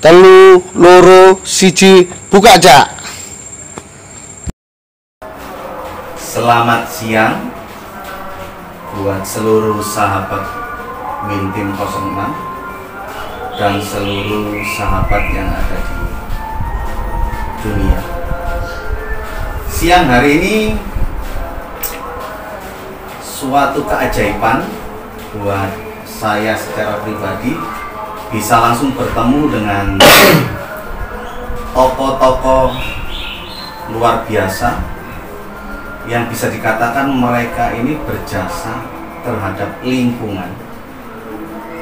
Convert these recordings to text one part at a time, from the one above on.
telu loro siji buka jak. Selamat siang buat seluruh sahabat Wintim 06 dan seluruh sahabat yang ada di dunia. Siang hari ini suatu keajaiban buat saya secara pribadi, bisa langsung bertemu dengan tokoh-tokoh luar biasa yang bisa dikatakan mereka ini berjasa terhadap lingkungan,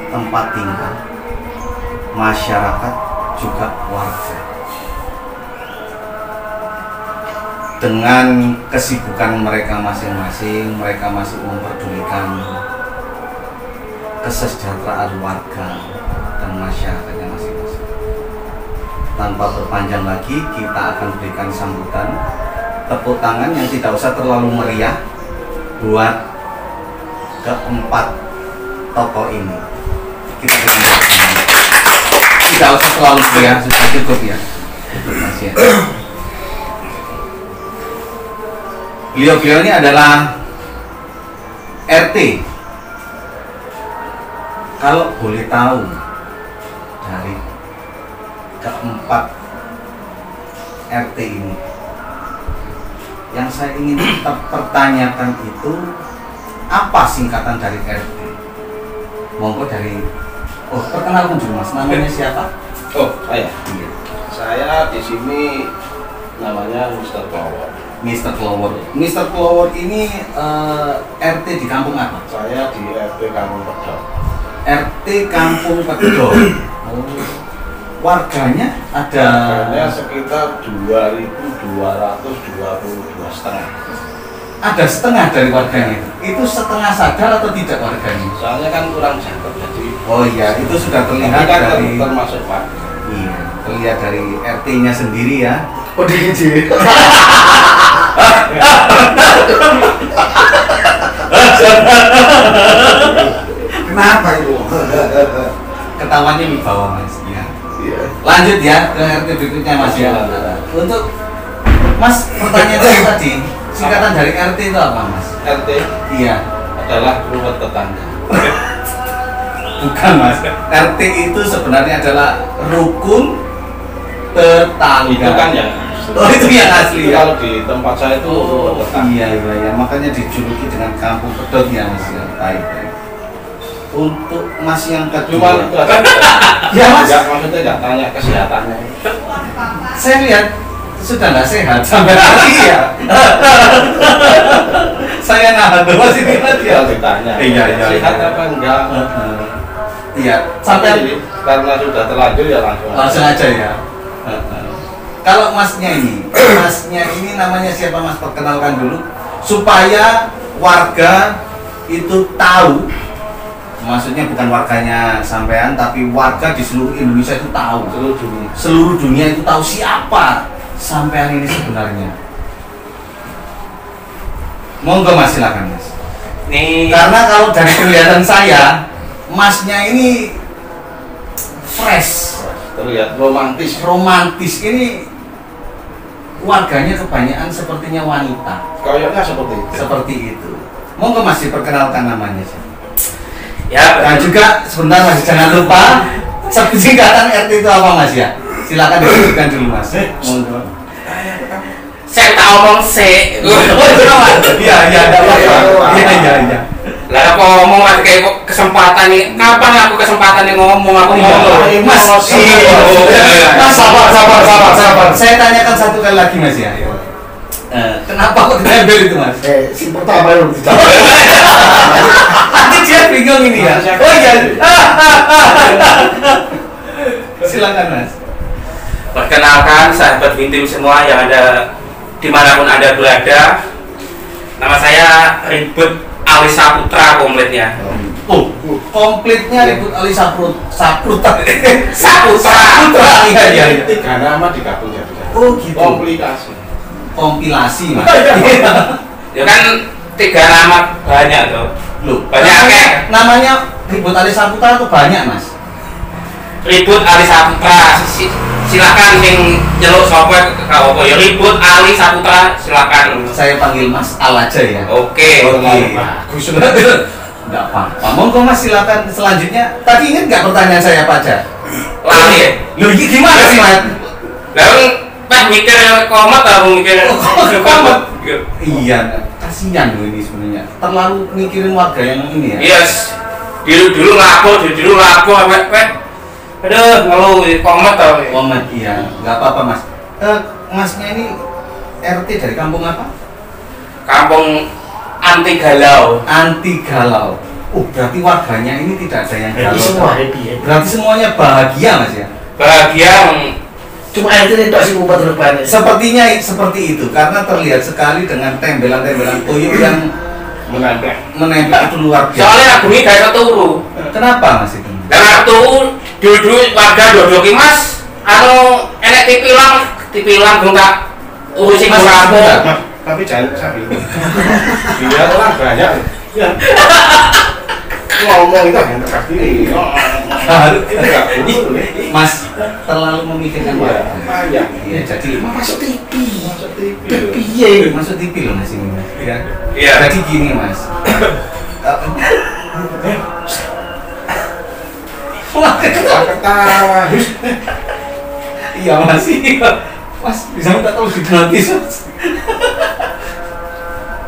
tempat tinggal, masyarakat, juga warga. Dengan kesibukan mereka masing-masing, mereka masih memperdulikan kesejahteraan warga dan masyarakatnya masing-masing. Tanpa berpanjang lagi, kita akan berikan sambutan tepuk tangan yang tidak usah terlalu meriah buat keempat tokoh ini. Kita berikan tepuk tangan. Tidak usah terlalu meriah, sudah cukup ya. Masih ya. Beliau-beliau ini adalah RT. Kalau boleh tahu dari keempat RT ini, yang saya ingin pertanyakan itu apa singkatan dari RT? Monggo dari, perkenalkan dulu mas, namanya siapa? Saya. Iya. Saya di sini namanya Mr. Klower. Mr. Klower. Mr. Klower ini RT di kampung apa? Saya di RT Kampung Pedok. RT Kampung Pedok. Warganya ada sekitar 2.222 setengah. Ada setengah dari warganya itu setengah sadar atau tidak warganya? Soalnya kan kurang jangkau, jadi Oh iya, itu sudah terlihat kan dari termasuk Pak. Iya, terlihat dari RT-nya sendiri ya. Oh DJ. Kenapa itu? Ketawanya di bawah mas. Ya. Iya. Lanjut ya ke RT berikutnya mas ya. Untuk mas pertanyaan tadi, singkatan dari RT itu apa mas? RT Iya. adalah ruwet tetangga. Bukan mas. RT itu sebenarnya adalah rukun tetangga. Itu kan yang Oh itu yang asli ya. Kalau di tempat saya itu ruwet tetangga. Iya, makanya dijuluki dengan kampung pedot ya mas ya. Baik. Untuk mas yang kedua, Cuma itu aja. ya mas, Enggak, maksudnya enggak tanya kesehatannya. saya lihat sudah nggak sehat sampai lagi ya. Saya nahan mas ini tadi ya. Ditanya. Iya. Sehat apa enggak? Iya, sampai karena sudah terlanjur ya langsung aja ya. Kalau masnya ini namanya siapa mas? Perkenalkan dulu supaya warga itu tahu. Maksudnya bukan warganya sampean, tapi warga di seluruh Indonesia itu tahu. Seluruh dunia itu tahu siapa sampean ini sebenarnya. Monggo mas, silakan mas. Nih, Karena kalau dari kelihatan saya, masnya ini fresh, terlihat romantis. romantis. Ini warganya kebanyakan sepertinya wanita. Kayaknya seperti itu. Seperti itu. Monggo mas diperkenalkan namanya siapa? ya Dan juga sebentar mas, jangan lupa singkatan RT itu apa mas ya? Silakan disebutkan dulu mas. Monggo. saya tak omong se. Oh itu mas? Iya, ada apa? Iya. Lah aku ngomong mas kayak kesempatan nih. Kapan aku kesempatan nih ngomong aku ngomong. Mas, mas sabar. Saya tanyakan satu kali lagi mas ya. Kenapa kok diambil itu mas? Si pertama yang dijawab. Nanti dia bingung ini ya. Oh iya. Silakan mas. Perkenalkan sahabat Wintim semua yang ada dimanapun anda berada. Nama saya Ribut Ali Saputra kompletnya. Komplitnya Ribut Ali Saputra. Iya. Tiga nama digabung jadi. Oh gitu. Kompilasi mas. Ya kan 3 nama banyak tuh. Loh, Banyak, namanya Ribut Ali Saputra itu banyak mas. Ribut Ali Saputra. Silakan sing nyeluk sapa apa ya Ribut Ali Saputra, silakan. Saya panggil Mas Al aja ya. Oke. Bagus banget. Enggak apa-apa. Monggo Mas, silakan selanjutnya. Tadi ingat nggak pertanyaan saya apa aja? Lali ya? Loh, ini gimana sih, Mas? Lah pas mikir komat atau mikir komat? Iya, kasihan loh ini sebenarnya. Terlalu mikirin warga yang ini ya. Yes. Dulu lapor wek. Aduh, ngeluh komat tau. Komat, iya. Nggak apa-apa, Mas. Masnya ini RT dari kampung apa? Kampung Anti Galau. Anti Galau. Oh, berarti warganya ini tidak ada yang galau. Semua happy ya. Berarti semuanya bahagia, Mas ya? Bahagia. Cuma itu sih buat depannya. Sepertinya seperti itu karena terlihat sekali dengan tembelan-tembelan tuyul yang menempel itu luar biasa. Soalnya aku ini gak turu. Kenapa Mas itu? Karena turu dulu warga dodoki Mas. Anu enek TV lang dong tak urusin Mas kamu. Tapi jangan sambil. Dia orang banyak. Ya. Ngomong itu yang terakhir. Mas terlalu memikirkan warga. Banyak. Iya, jadi Masuk TV. iya masuk TV loh Mas ini. Ya. Iya. Jadi gini Mas. Wah, Ketawa. iya Mas. Mas bisa minta tolong digratis Mas.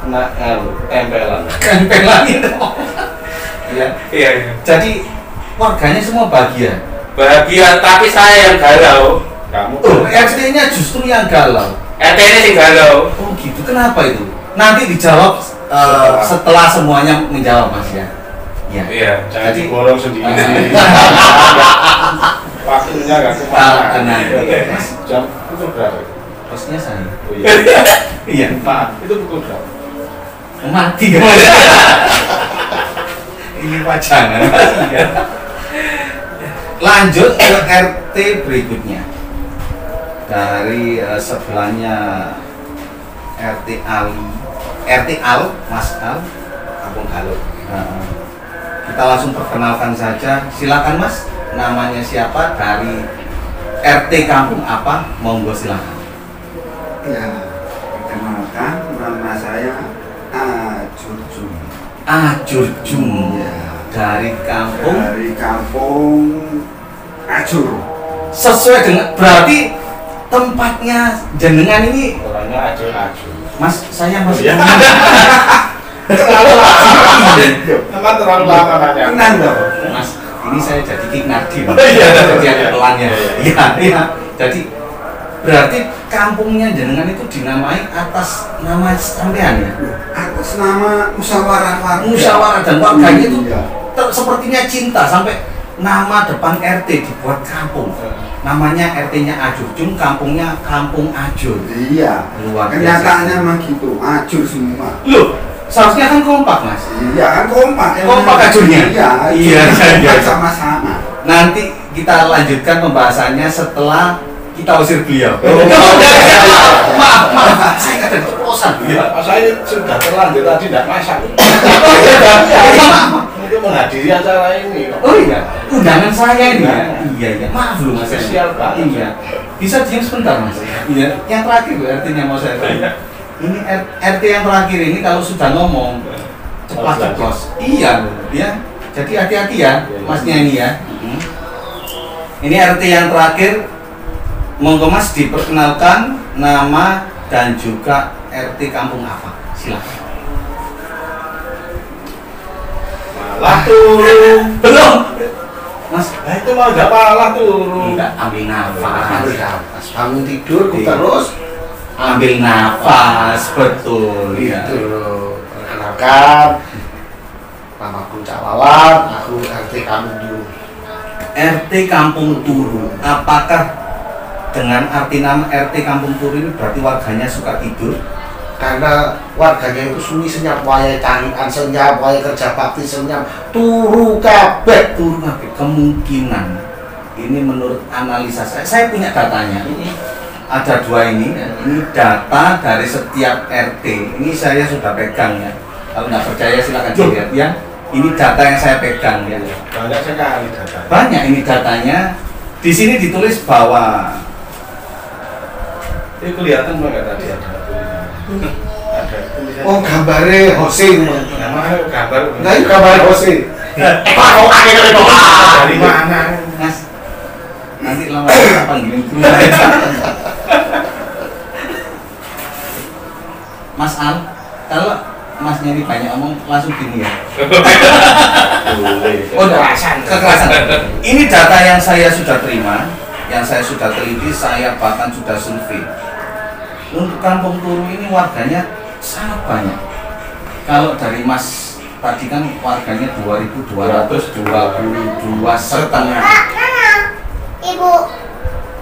Nah, tempelan. Tempelan itu. Iya. Iya. Jadi warganya semua bahagia. Bahagia tapi saya yang galau. Kamu Oh, RT-nya justru yang galau. RT ini sing galau. Oh gitu, kenapa itu? Nanti dijawab setelah semuanya menjawab Mas ya. Iya. Iya. jangan Jadi- diborong sendiri. Waktunya nggak Tenang. kemana. Jam itu berapa? Posnya saya. Oh iya. Iya. Pak, itu pukul berapa? Mati. Ini pajangan. Iya. Lanjut ke RT berikutnya. Dari sebelahnya RT Al, Mas Al, Kampung Galuh. Kita langsung perkenalkan saja. Silakan Mas, namanya siapa, dari RT kampung apa? Monggo silakan. Ya, perkenalkan nama saya Ajurjum Ajurjum. ya, Dari kampung. dari kampung Ajur. Sesuai dengan, berarti tempatnya jenengan ini, Orangnya aju. Mas, saya masih Iya. Terlalu lama. Emang terlalu lama nanya. Tenang dong. Mas, ini saya jadi King Nadim. Iya. Jadi ada pelannya. Iya. Iya. Jadi berarti kampungnya jenengan itu dinamai atas nama sampean ya? Atas nama musyawarah warga. Musyawarah, dan warganya itu Iya. sepertinya cinta sampai nama depan RT dibuat kampung. Namanya RT-nya Ajurjum, kampungnya Kampung Ajur. Iya. Luar biasa. Kenyataannya memang gitu, Ajur semua. Loh, seharusnya kan kompak Mas. Iya kan kompak. Kompak Ajurnya? Iya. Iya, Ajur iya. sama-sama. Nanti kita lanjutkan pembahasannya setelah kita usir beliau. Oh. Maaf, saya kadang keceplosan. Ya, saya sudah terlanjur tadi tidak masak. Untuk menghadiri acara ini. Oh iya, undangan saya ini ya. Iya, maaf loh Mas. Spesial banget. Iya. Bisa diam sebentar Mas. Iya. Yang terakhir loh RT-nya mau saya tanya. Ini RT yang terakhir ini kalau sudah ngomong ceplos. Iya loh, ya. Jadi hati-hati ya, Masnya ini ya. Ini RT yang terakhir. Monggo Mas diperkenalkan nama dan juga RT kampung apa. Silakan. Malah turun. Belum. Mas, Nah itu mah nggak malah turun. enggak, ambil nafas. Bangun tidur Iya. terus Ambil nafas, betul ya. itu perkenalkan namaku Cak Wawan, aku RT Kampung dulu. RT Kampung Turu. Apakah dengan arti nama RT Kampung Turu ini berarti warganya suka tidur? Karena warganya itu sunyi senyap, waya carian senyap, waya kerja bakti senyap, turu kabeh. Turu kabeh. Kemungkinan ini menurut analisa saya punya datanya. Ada dua ini data dari setiap RT. Ini saya sudah pegang ya. Kalau nggak percaya silakan dilihat ya. Ini data yang saya pegang ya. Banyak sekali data. Banyak ini datanya. Di sini ditulis bahwa Ini kelihatan nggak tadi ada tulisan? Ada tulisan. Oh gambarnya Jose Namanya gambar. nah itu gambar Jose kok akhirnya Dari mana? Mas, nanti lama-lama panggilin guru. Mas Al, kalau Masnya ini banyak omong langsung gini ya. Boleh. Oh, kekerasan. Ini data yang saya sudah terima, yang saya sudah teliti, saya bahkan sudah survei. Untuk Kampung Turu ini warganya sangat banyak. Kalau dari Mas tadi kan warganya 2.222 setengah. Ibu.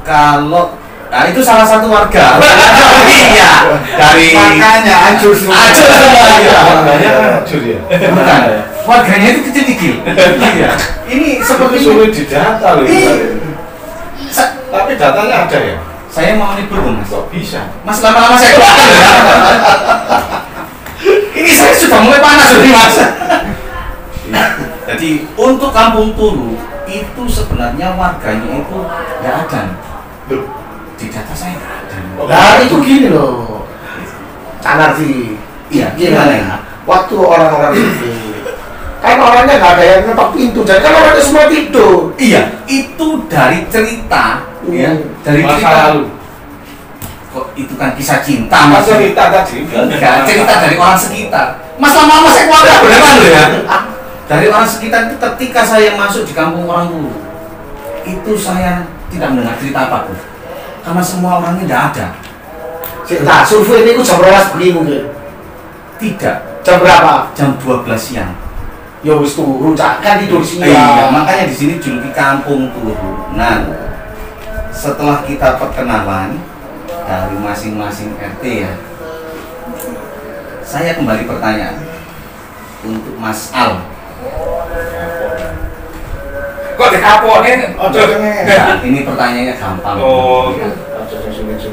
Kalau nah itu salah satu warga. Iya, dari Makanya hancur semua. Hancur semua, iya. Warnanya hancur ya. bukan. Warganya itu kecil-kecil. Iya. Ini Seperti seperti sulit didata loh. Iya. Tapi datanya ada ya? Saya mau libur Mas. Kok bisa? Mas lama-lama saya keluar ya. Ini saya sudah mulai panas loh Mas. Jadi untuk Kampung Turu itu sebenarnya warganya itu nggak ada. Loh. Di data saya nggak ada. nah itu gini loh Canardi Iya, gimana ya waktu orang-orang itu kan orangnya nggak ada yang ngetok pintu jadi kan orangnya semua tidur Iya, itu dari cerita ya, dari Masa cerita lalu. kok itu kan kisah cinta Mas Mas. cerita tadi. Enggak, cerita dari orang sekitar. Mas lama-lama saya keluar beneran loh ya. Dari orang sekitar itu ketika saya masuk di kampung orang Turu, itu saya tidak mendengar cerita apapun. Karena semua orangnya tidak ada. nah survei ini jam berapa begini mungkin Tidak. jam berapa Jam 12 siang. ya wis turun kan tidur siang Iya, makanya di sini juluki Kampung Turu. Nah, setelah kita perkenalan dari masing-masing RT ya, saya kembali pertanyaan untuk Mas Al. Kok dikapokne? Nah, ini pertanyaannya gampang. Oh. Ya.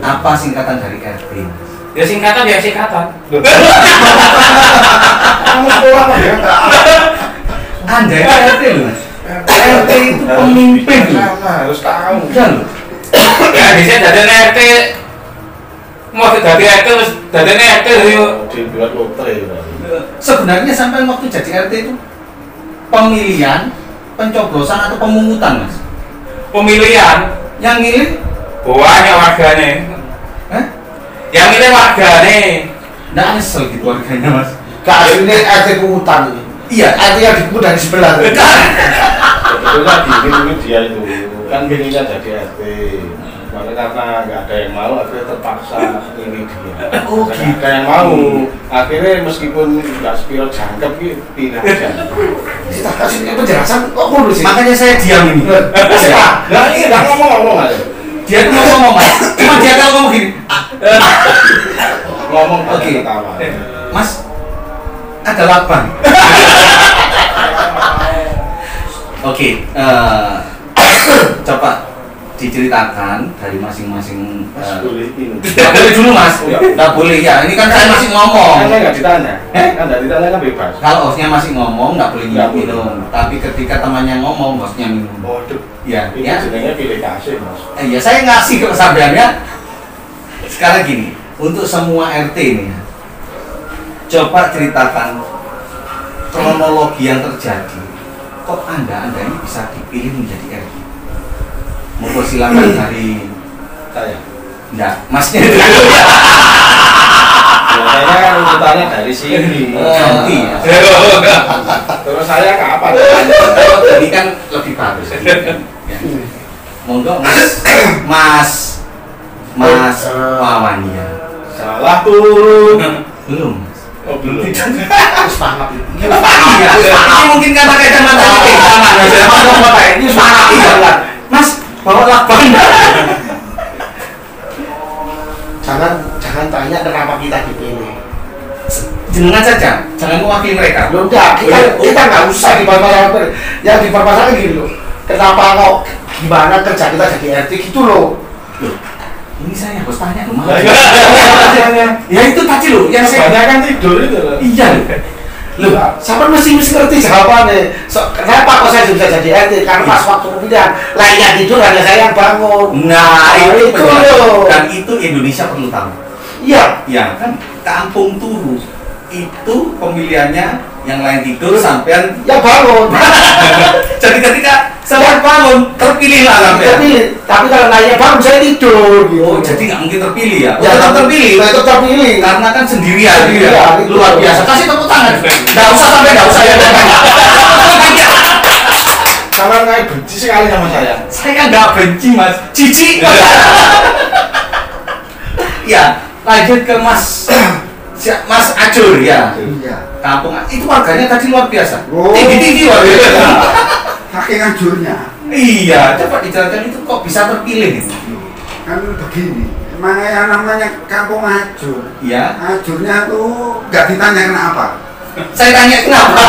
Apa singkatan dari RT? Ya singkatan ya singkatan. Kamu sekolah apa ya? Anda itu RT loh Mas. RT itu pemimpin loh. Sama, harus tahu. Udah loh. Ya bisa dadane RT. Mau dadi RT terus dadane RT yo. Dibuat lotre. Sebenarnya sampai waktu jadi RT itu pemilihan, pencoblosan atau pemungutan Mas? Pemilihan Yang milih? banyak wargane. Hah? Yang milih wargane. Nggak nyesel gitu warganya Mas. gak ini RT pungutan ini Iya. RT yang dipungut dari sebelah tuh. Sebetulnya gini dulu dia itu kan pengennya jadi RT. Maka karena nggak ada yang mau, akhirnya terpaksa ini dia. Oh, Nggak gitu. ada yang mau. Akhirnya meskipun nggak sepiro jangkep gitu, pindah aja. kita kasih penjelasan kok dulu sih Makanya saya diam ini. siapa Nah ini nggak ngomong aja. Dia tuh ngomong Mas. Cuma dia kalau ngomong gini. Ngomong Oke. pakai ketawa. Mas, ada lakban. Oke, coba diceritakan dari masing-masing. Mas boleh ini. Nggak boleh dulu Mas, nggak boleh ya. Ini kan saya masih ngomong. Kan nggak ditanya. Kan nggak ditanya kan bebas. Kalau hostnya masih ngomong nggak boleh Nggak boleh. minum. Tapi ketika temannya ngomong, hostnya minum. Waduh. Ya, Ini ya. jenenge pilih kasih mas. Ya saya ngasih kesabarannya. Sekarang gini, untuk semua RT ini, coba ceritakan kronologi yang terjadi. Kok anda ini bisa dipilih menjadi RT? Monggo silakan dari Saya. enggak, masnya Biasanya kan urutannya dari sini. ganti ya. Terus saya kapan? Kalau ini kan lebih bagus. Ya. Monggo Mas Wawan ya. Salah turun. Belum. Oh belum. harus paham itu Iya, ini mungkin karena kacamata ini sama, ini suara iya. Mas, bawa lakban. jangan tanya kenapa kita dipilih Jenengan saja, jangan mewakili mereka. lo enggak kita nggak usah dipermasalahkan yang dipermasalahkan gini loh kenapa kok gimana kerja kita jadi RT gitu loh Ini saya harus tanya kemana? Lah, iya. Ya itu tadi loh, yang saya Kebanyakan tidur itu loh. iya loh. Loh, sampean mesti ngerti jawabannya. Kenapa kok saya bisa jadi RT? Karena pas waktu pemilihan lainnya tidur hanya saya yang bangun. Nah, itu loh. Dan itu Indonesia perlu tahu. Iya. Ya kan, kampung Turu itu pemilihannya yang lain tidur sampean Ya bangun. jadi ketika sampean bangun terpilih lah sampean. Terpilih. Tapi kalau lainnya bangun saya tidur. Gitu. Oh, jadi nggak mungkin terpilih ya? Ya, Tetap terpilih. Tetap terpilih. Karena kan sendirian, Sendirian, ya. Luar biasa. Kasih tepuk tangan. Nggak usah ya. Sampean kayak benci sekali sama saya. Saya nggak benci mas, cici. Ya, lanjut ke Mas Acur ya. Iya. Kampung itu warganya tadi luar biasa. Oh. Tinggi luar biasa. Saking hancurnya. Iya, coba dijelaskan itu kok bisa terpilih gitu. Kan begini, emang yang namanya kampung hancur. Iya. Hancurnya tuh nggak ditanya kenapa. Saya tanya kenapa?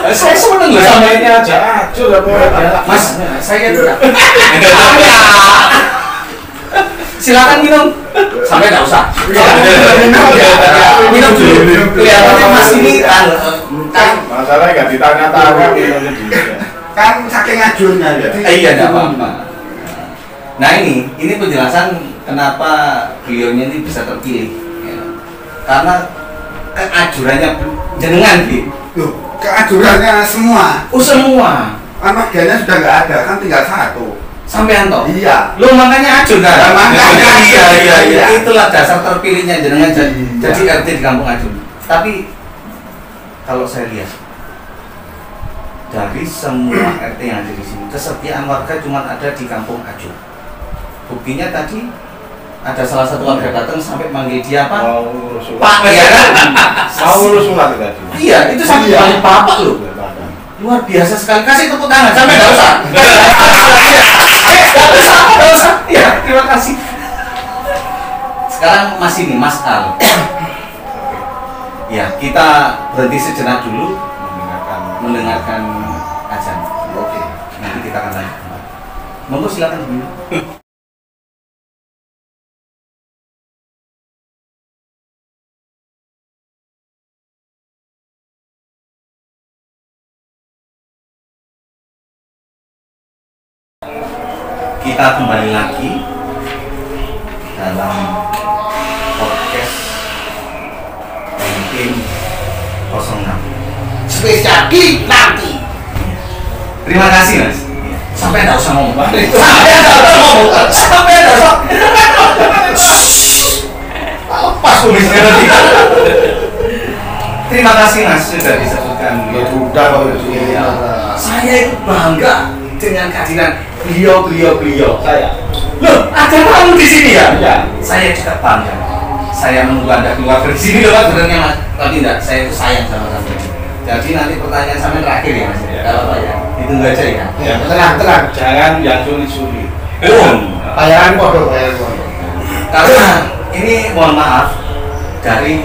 Saya seneng loh sama ini aja. Acur apa? Mas, saya tidak. Silakan minum. Sampai nggak usah. Minum dulu. Kelihatannya Mas ini kan Masalahnya nggak ditanya-tanya minumnya dulu. Kan saking hancurnya jadi. iya nggak apa-apa. Nah ini penjelasan kenapa beliaunya ini bisa terpilih. Ya. Karena keajurannya jenengan gitu. Loh, kehancurannya semua. Oh semua. Anaknya sudah nggak ada, kan tinggal satu. Sampai Anto. Iya. Lo makanya acur kan? Ya, makanya iya. Itulah dasar terpilihnya jenengan jadi RT di Kampung Acur. Tapi kalau saya lihat dari semua RT yang ada di sini, kesetiaan warga cuma ada di Kampung Acur. Buktinya tadi ada salah satu warga datang sampai manggil dia apa? Mau ngurus surat. Pak, ya kan? Mau ngurus surat tadi. Iya, itu sampai Iya. panggil Bapak loh. Luar biasa sekali. Kasih tepuk tangan sampai nggak usah. Nggak usah. Ya, terima kasih. Sekarang masih nih Mas Al. Ya, kita berhenti sejenak dulu mendengarkan azan. Oke. Nanti kita akan lanjut. Monggo silakan dulu. Kita kembali lagi dalam podcast Tim 06. Spesial klik nanti. Terima kasih Mas. Sampai nggak usah ngomong. Sampai nggak usah ngomong. Sampai nggak usah. Lepas kumisnya nanti. Terima kasih Mas sudah disebutkan. Ya udah kalau itu. Iya. Saya itu bangga dengan kehadiran beliau. Saya. Loh, ada kamu di sini ya? Iya. Saya juga bangga. Saya menunggu Anda keluar dari sini loh Mas, sebenarnya Mas. Tapi enggak, saya itu sayang sama kamu. Jadi nanti pertanyaan sampai terakhir ya Mas. Iya. Enggak apa-apa ya. Ditunggu aja ya. Ya, Tenang. jangan yang sulit-sulit. Bayaran bodoh, bayaran bodoh. Karena ini mohon maaf dari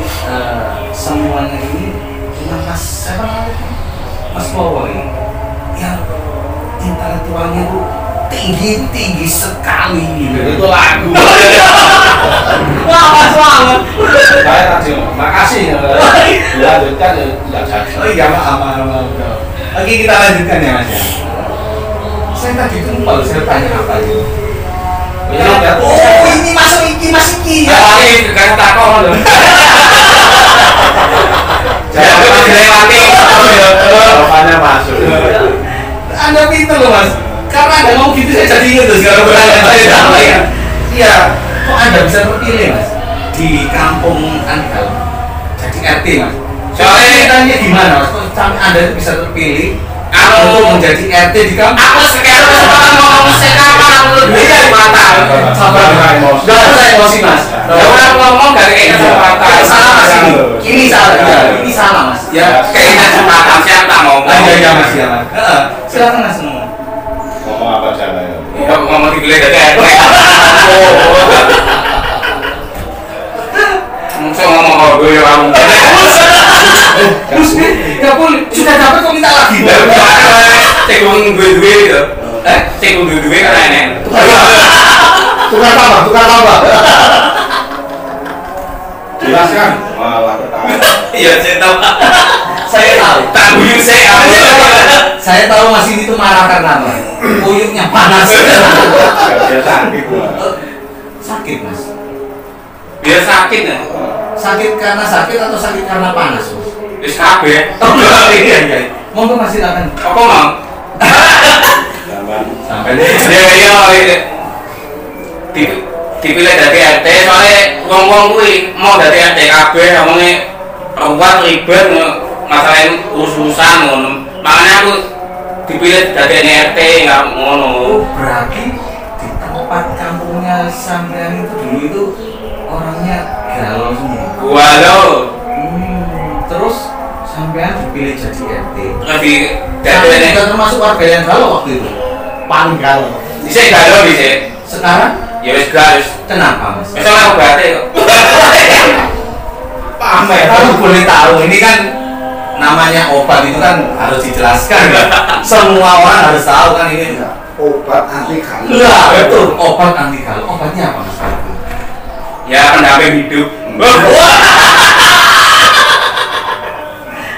semuanya ini cuma Mas Powo ini yang intelektualnya itu tinggi sekali gitu. Itu lagu. Wah, Mas banget. Saya tadi makasih. Dilanjutkan ya tidak jadi. Oh iya, maaf. Oke, kita lanjutkan ya Mas ya. Saya tadi itu lupa loh, saya tanya apa itu. Oh, ini masuk iki. Ya, ini kan takon lho. Jawabannya masuk. Anda pintar loh Mas. Karena Anda ngomong gitu saya jadi ingat tuh sekarang pertanyaan saya apa ya? Iya, kok Anda bisa terpilih Mas di kampung Angkal jadi RT Mas? Soalnya ceritanya gimana Mas? Kok sampai Anda bisa terpilih untuk menjadi RT di kampung? Aku sekarang ngomong sekapan lu dia di mata. Sabar, nggak usah emosi Mas. Ya orang ngomong gak kayak kesempatan. Salah Mas ini salah, ya, ini salah Mas. Ya, Kayak kesempatan siapa ngomong. iya Mas ya Mas. Silakan Mas ngomong. Ngomong apa cara ya? Ya ngomong dipilih dari RT. Musuh ngomong kalau gue ya kamu. Terus nih, nggak boleh. Sudah dapat kok minta lagi. Cek duwe gitu. Cek duwe kan enak. Tukar tambah. Jelaskan. Malah ketawa. Iya, saya tahu. Saya tahu. Tanggung saya. Saya tahu Mas ini tuh marah karena apa? Uyuknya panas. Dia sakit. Sakit Mas. Biar sakit ya. Sakit karena sakit atau sakit karena panas Mas? Wis kabeh. Iya iya. Monggo Mas silakan. Apa mau? Sampai Iya. Dipilih dari RT soalnya wong-wong kuwi mau dari RT kabeh omongnya ruwet ribet masalah urus-urusan ngono. Makanya aku dipilih dari RT nggak ngono. Berarti di tempat kampungnya sampean itu dulu itu orangnya galau semua. Walau Terus sampean dipilih jadi RT. lebih Sampean dari juga termasuk warga yang galau waktu itu. Paling galau. bisa galau bisa. Sekarang Ya wis galau. kenapa Mas? Bisa lah obatnya kok. Pamer. Kamu boleh tahu ini kan namanya obat itu kan harus dijelaskan. Semua orang harus tahu kan ini. Obat anti galau. Lah betul obat anti galau. Obatnya apa Mas? Ya pendamping hidup.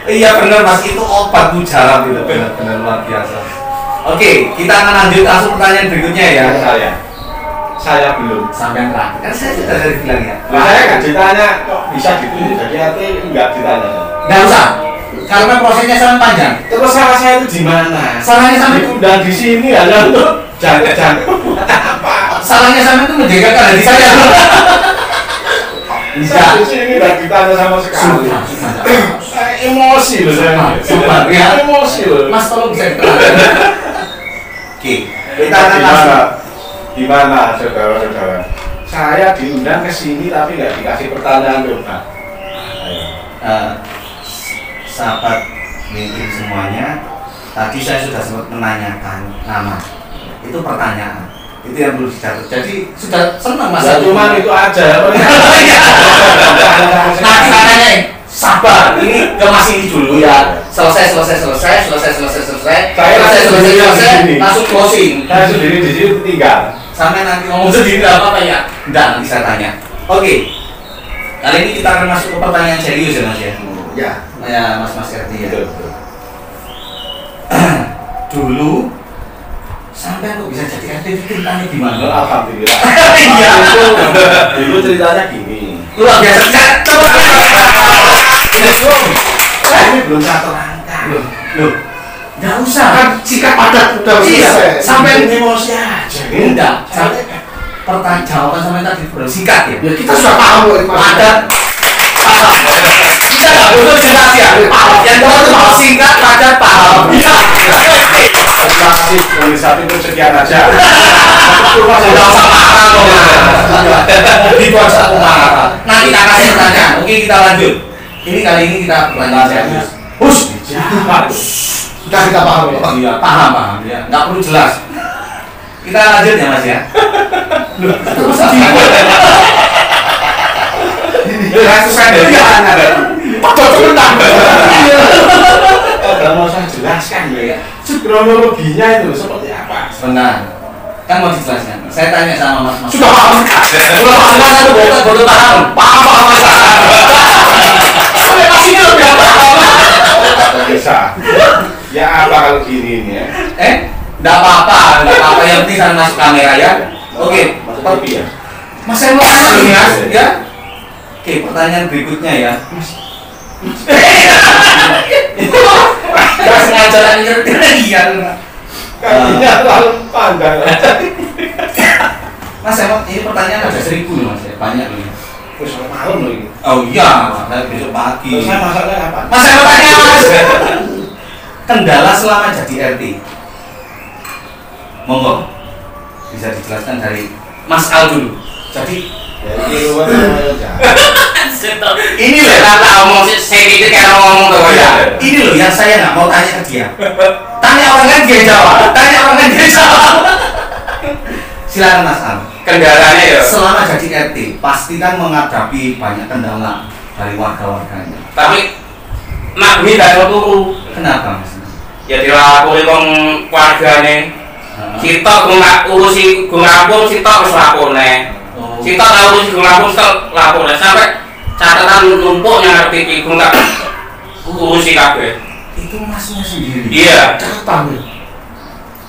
Iya benar Mas, itu obat mujarab itu benar-benar luar biasa. Oke, kita akan lanjut langsung pertanyaan berikutnya ya. Saya belum. Sampai yang terakhir kan saya sudah dari bilang ya. Saya kan ditanya kok bisa dipilih jadi RT enggak ditanya. Nggak usah, karena prosesnya sangat panjang. Terus salah saya itu di mana? Salahnya sampai Diundang di sini hanya untuk jangan apa? salahnya sampai itu menjagakan hati saya. Saya di sini enggak ditanya sama sekali. Saya emosi loh saya. Sumpah, ya. Emosi loh. Mas tolong bisa diterangkan. Oke, kita akan langsung. Gimana saudara-saudara? Saya diundang ke sini tapi nggak dikasih pertanyaan tuh, Pak. Ayo. Sahabat mungkin semuanya, tadi saya sudah sempat menanyakan nama. Itu pertanyaan. Itu yang perlu dicatat. Jadi sudah senang Mas. Ya, cuman itu aja. Nanti saya nanyain. Sabar, ini ke Mas ini dulu ya. Selesai. Langsung closing. Saya sendiri di sini tinggal. Sampai nanti ngomong sendiri apa ya? Enggak, nanti saya tanya. Oke. Kali ini kita akan masuk ke pertanyaan serius ya Mas ya. Ya. Ya Mas RT ya. Betul. Dulu sampai kok bisa jadi RT itu ceritanya gimana? Alhamdulillah. Iya. Dulu ceritanya gini. Luar biasa. Ini belum satu rangka. Loh. Enggak usah. Kan sikap padat udah Iya, selesai. sampai emosi aja. enggak. Sampai pertanyaan jawaban sampai tadi bersingkat ya. Ya kita sudah paham kok itu. Padat. Kita nggak butuh jelas ya. Yang itu mau singkat, padat, paham. Terima kasih pemirsa itu sekian aja. Sudah usah marah kok. Itu aja aku marah. Nanti kita kasih pertanyaan. Oke kita lanjut. Ini kali ini kita pertanyaan serius. Sudah kita paham kok. Iya paham ya. Nggak perlu jelas. Kita lanjut ya Mas ya. Terus Ratusan dari mana? Kalau mau saya jelaskan ya, kronologinya itu seperti apa? Benar. Kan mau dijelaskan. Saya tanya sama Mas. Sudah paham. Sudah paham kan satu bodoh paham. Paham Mas. Sampai pas ini udah paham. Bisa. Ya apa kalau gini ini ya? Enggak apa-apa yang penting saya masuk kamera ya. Oke. Masuk TV ya? Mas saya mau tanya nih Mas, ya. Oke, pertanyaan berikutnya ya. Enggak sengaja ngerti iya. Kakinya terlalu panjang. Mas, emang ini pertanyaan ada 1000 loh Mas, ya. Banyak loh. Terus malam loh ini. Oh iya, saya besok pagi. Terus saya masaknya apa? Mas, saya mau tanya Mas. Kendala selama jadi RT. Monggo. Bisa dijelaskan dari Mas Al dulu. Jadi Ini loh kata ngomong saya itu kayak ngomong tuh ya. ini loh yang saya nggak mau tanya ke dia. Tanya orang kan dia jawab. Silakan Mas Al. Kendalanya ya. Selama jadi RT pasti kan menghadapi banyak kendala dari warga-warganya. Tapi mak ini gak turu. Kenapa Mas? Ya dilapori wong wargane. Kita urusi gung rampung, kita wis lapone. Kita tahu urusi gung rampung, kita lapone sampai catatan numpuk yang ngerti iku tak urusi kabeh. Itu masnya sendiri. Iya. Catatan ya.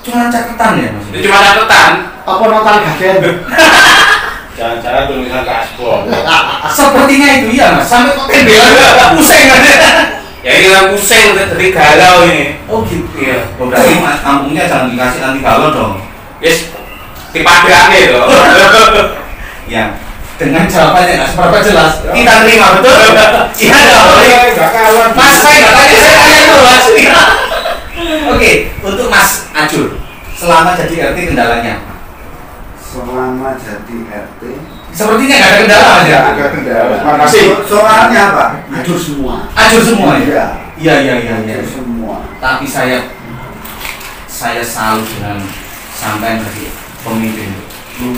Cuma catatan ya mas. Itu cuma catatan. Apa nonton gaden? Jangan-jangan tulisan kasbon. Sepertinya itu iya mas. Sampai kok tembel pusing kan? Ya ini kan pusing, jadi galau ini. Oh gitu. Iya. Oh, berarti mas kampungnya jangan dikasih anti galon dong. Yes, dipadrake itu. Ya. Dengan jawabannya nggak seberapa jelas. Kita terima betul. Iya dong. Enggak kawan. Mas saya nggak tanya, saya tanya itu mas. Oke, untuk Mas Ajul, selama jadi RT kendalanya apa? Selama jadi RT Sepertinya nggak ada kendala mas ya? ada kendala. Makasih. Soalnya apa? Hancur semua. Ajul semua Iya. ya? Iya. Hancur semua. Tapi saya salut dengan sampai tadi pemimpin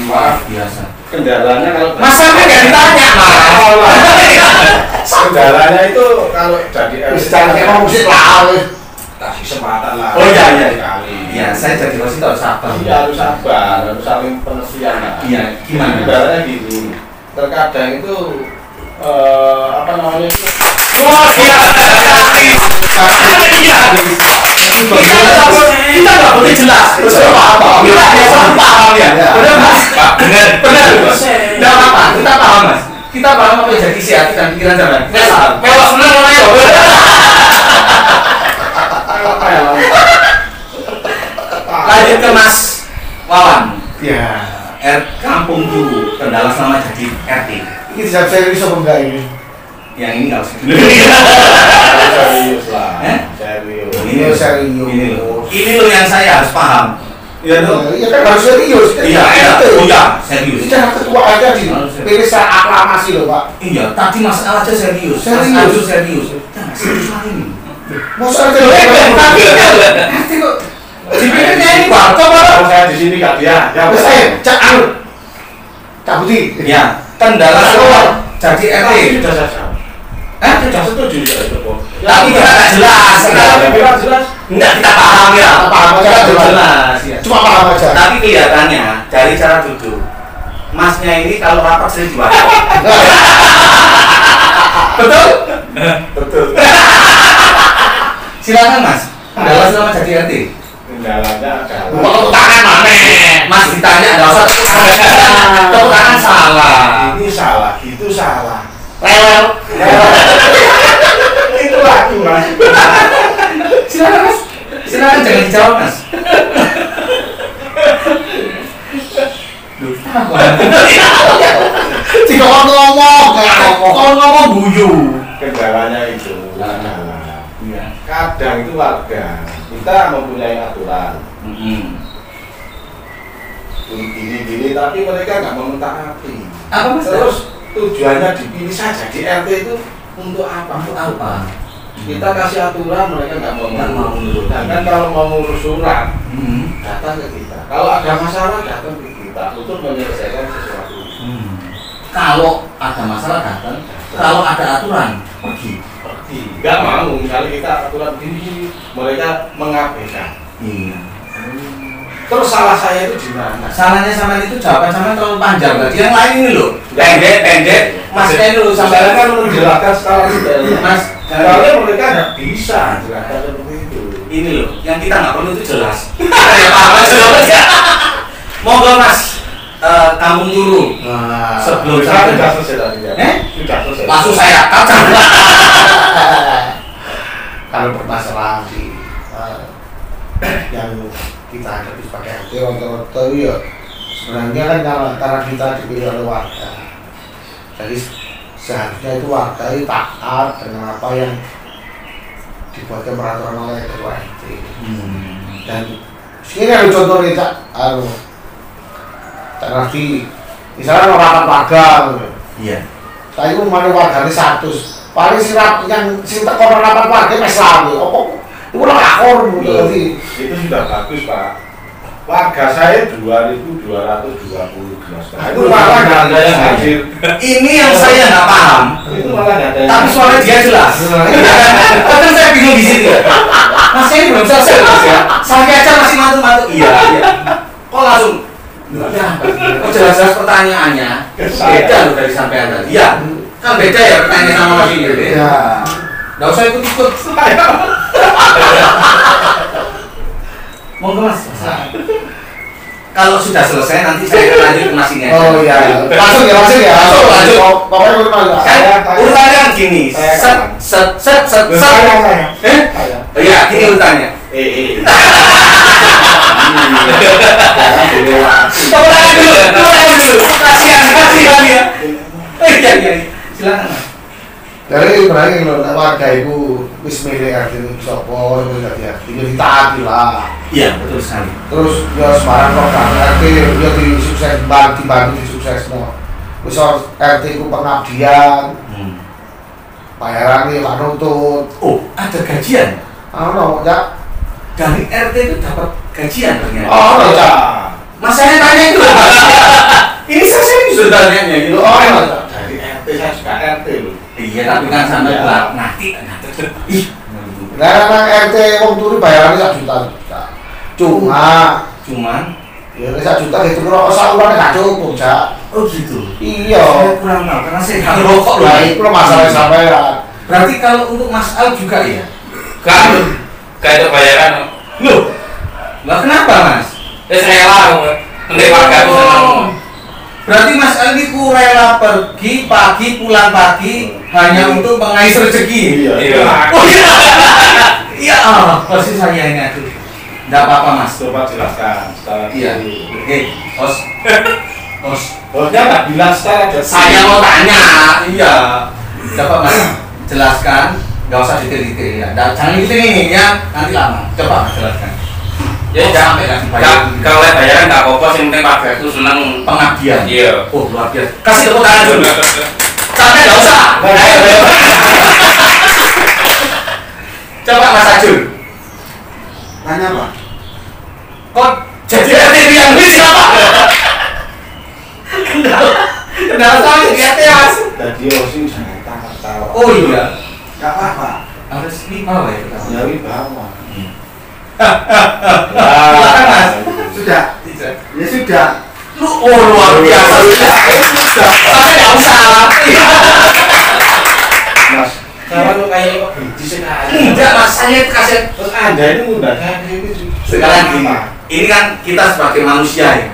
luar biasa. Kendalanya kalau Mas sampai nggak ditanya mas. kendalanya itu kalau jadi Secara kayak musik lah. kasih kesempatan lah. Oh, iya. Sekali. Iya, saya jadi wasit harus sabar. Iya harus sabar, harus saling pengertian lah. Iya, gimana? Kendalanya gini, terkadang itu apa namanya itu Wah, iya. Kita nggak boleh jelas. Terus apa? Kita biasa paham ya. Benar mas? Benar. Tidak apa-apa. Kita paham mas. Kita paham apa yang jadi isi hati dan pikiran jalan. Mewah seneng mana ya? Lanjut ke Mas Wawan. Ya. Kampung dulu kendala selama jadi RT. Ini bisa serius apa enggak ini? Yang ini nggak usah. serius lah. Serius. Ini serius. Ini loh yang saya harus paham. Iya dong. Iya kan harus serius. Iya. Oh ya, serius. Ini jangan ketua aja di pilih secara aklamasi loh Pak. Iya, tadi Mas Al aja serius. Mas Ajul serius. Jangan serius lagi nih. Masa ada Tapi kok dipikirnya ini warkop Kalau saya di sini gak dia. Ya Terus saya cak anu. Cak Budi. ya, kendala soal jadi RT. Sudah saya jawab. Sudah setuju ya itu kok. Tapi kita nggak jelas. Tapi bilang jelas. Enggak kita paham ya. Kita paham aja, Kita jelas. jelas ya. Cuma paham aja. Tapi kelihatannya dari cara duduk, Masnya ini kalau rapat sering di warkop. Betul? Betul. Silakan Mas. Kendala selama jadi RT. Kendalanya adalah Tepuk tangan mana? Mas ditanya enggak usah tepuk tangan salah. ini salah, itu salah. Rewel. Itu lagi mas. Silakan Mas. Silakan jangan dijawab Mas. Jika orang ngomong kayak ngomong. Kalau ngomong guyu. Kendalanya itu adalah Iya. kadang itu warga kita mempunyai aturan gini tapi mereka nggak mau mentaati. Apa Mas? Terus tujuannya dipilih saja di RT itu untuk apa? Untuk apa? Kita kasih aturan mereka nggak mau Nggak mau menurut. Sedangkan kalau mau ngurus surat Hmm. datang ke kita. Kalau ada masalah datang ke kita untuk menyelesaikan sesuatu. Kalau ada masalah datang, kalau ada aturan pergi. Nggak mau misalnya kita aturan begini mereka mengabaikan. Iya. Terus salah saya itu di mana? Salahnya sama itu jawaban sama terlalu panjang tadi. Yang lain ini loh, pendek. Mas ini loh Saya sampai kan menjelaskan secara detail. Mas. Soalnya mereka nggak bisa jelaskan seperti itu. Ini loh, yang kita nggak perlu itu jelas. Ya apa jelas? Monggo Mas, kampung dulu. Sebelum Sudah sampai selesai tadi ya. Sudah selesai. langsung saya kacang. Kalau permasalahan di yang kita hadapi sebagai RT rata-rata ya sebenarnya kan karena kita dipilih oleh warga, jadi seharusnya itu warga itu taat dengan apa yang dibuatkan peraturan oleh ketua RT. Dan sini ada contohnya Cak, tak ngerti misalnya rapat warga Iya. saya itu mana warga ini 100 paling sirap yang sintek kono rapat warga mes lawe apa itu lah akor berarti Itu sudah bagus Pak. Warga saya 2.220 gelas. Itu malah nggak ada yang hadir. Ini yang saya nggak paham. Itu malah nggak ada yang Tapi suara dia jelas. Kan saya bingung di sini. Mas ini belum selesai Mas ya. Saya aja masih matu-matu. Iya. Kok langsung? Kok jelas-jelas pertanyaannya beda loh dari sampean tadi. Iya. Kan beda ya pertanyaan sama Mas ini. Ya. Nggak usah ikut-ikut. Monggo Mas. Kalau sudah selesai nanti saya akan lanjut ke Mas ini. Oh iya. Langsung ya. Lanjut. Pokoknya udah Kan urutannya kan gini. Set. Oh iya, gini urutannya. Tolong dulu. Kasihan ya. Iya. Silakan Mas. Dari berarti kalau warga itu wis milih RT sopo itu ya ditaati lah. Iya, betul sekali. Terus ya Semarang program RT ya disukses dibantu disuksesno. Wis RT ku pengabdian. Bayaran iki lak nuntut. Oh, ada gajian. Ono ya. Dari RT itu dapat gajian ternyata. Oh, ya. Mas saya tanya itu. Ini saya serius sudah tanya gitu. Dari RT saya juga RT loh. Iya, tapi kan sampai gelap nanti. Ih, Lah nang RT wong turu bayarannya 1 juta. Cuman ya 1 juta gitu kira saluran gak cukup, Cak. oh gitu. Iya. Saya kurang tahu karena saya nggak rokok loh. Lah itu masalah sampean. Berarti kalau untuk Mas Al juga ya? Kan itu bayaran. Loh, lah kenapa Mas? Rela nanti warga itu senang. Berarti Mas Al ini rela pergi pagi pulang pagi hanya untuk mengais rezeki. Iya. Oh iya. Iya, pasti saya ini aduh. Enggak apa-apa Mas. Coba jelaskan secara Iya. Oke, Os. Bosnya nggak bilang secara detail. Saya mau tanya. Iya. Coba Mas jelaskan, enggak usah detail-detail ya. Jangan gitu nih ya, nanti lama. Coba Mas jelaskan. Ya Sampai nggak dibayar. kalau bayaran nggak apa-apa, yang penting warga itu senang. Pengabdian. Iya. Oh, luar biasa. Kasih tepuk tangan dulu. Sampai enggak usah. Ayo. Coba Mas Ajul. Tanya apa? Kok jadi RT yang ini siapa? Kenal sama RT Mas. Jadi Osin jangan tawa. Oh iya. Gak apa-apa. Harus wibawa ya kita. Ya wibawa. Silakan Mas. Sudah. Ya sudah. Lu luar biasa sudah. Sampai enggak usah. Mas, kalau lu kayak kok benci sekali. Enggak Mas, saya kasih. Terus Anda ini mudah ini Sekarang gini. Ini kan kita sebagai manusia ya.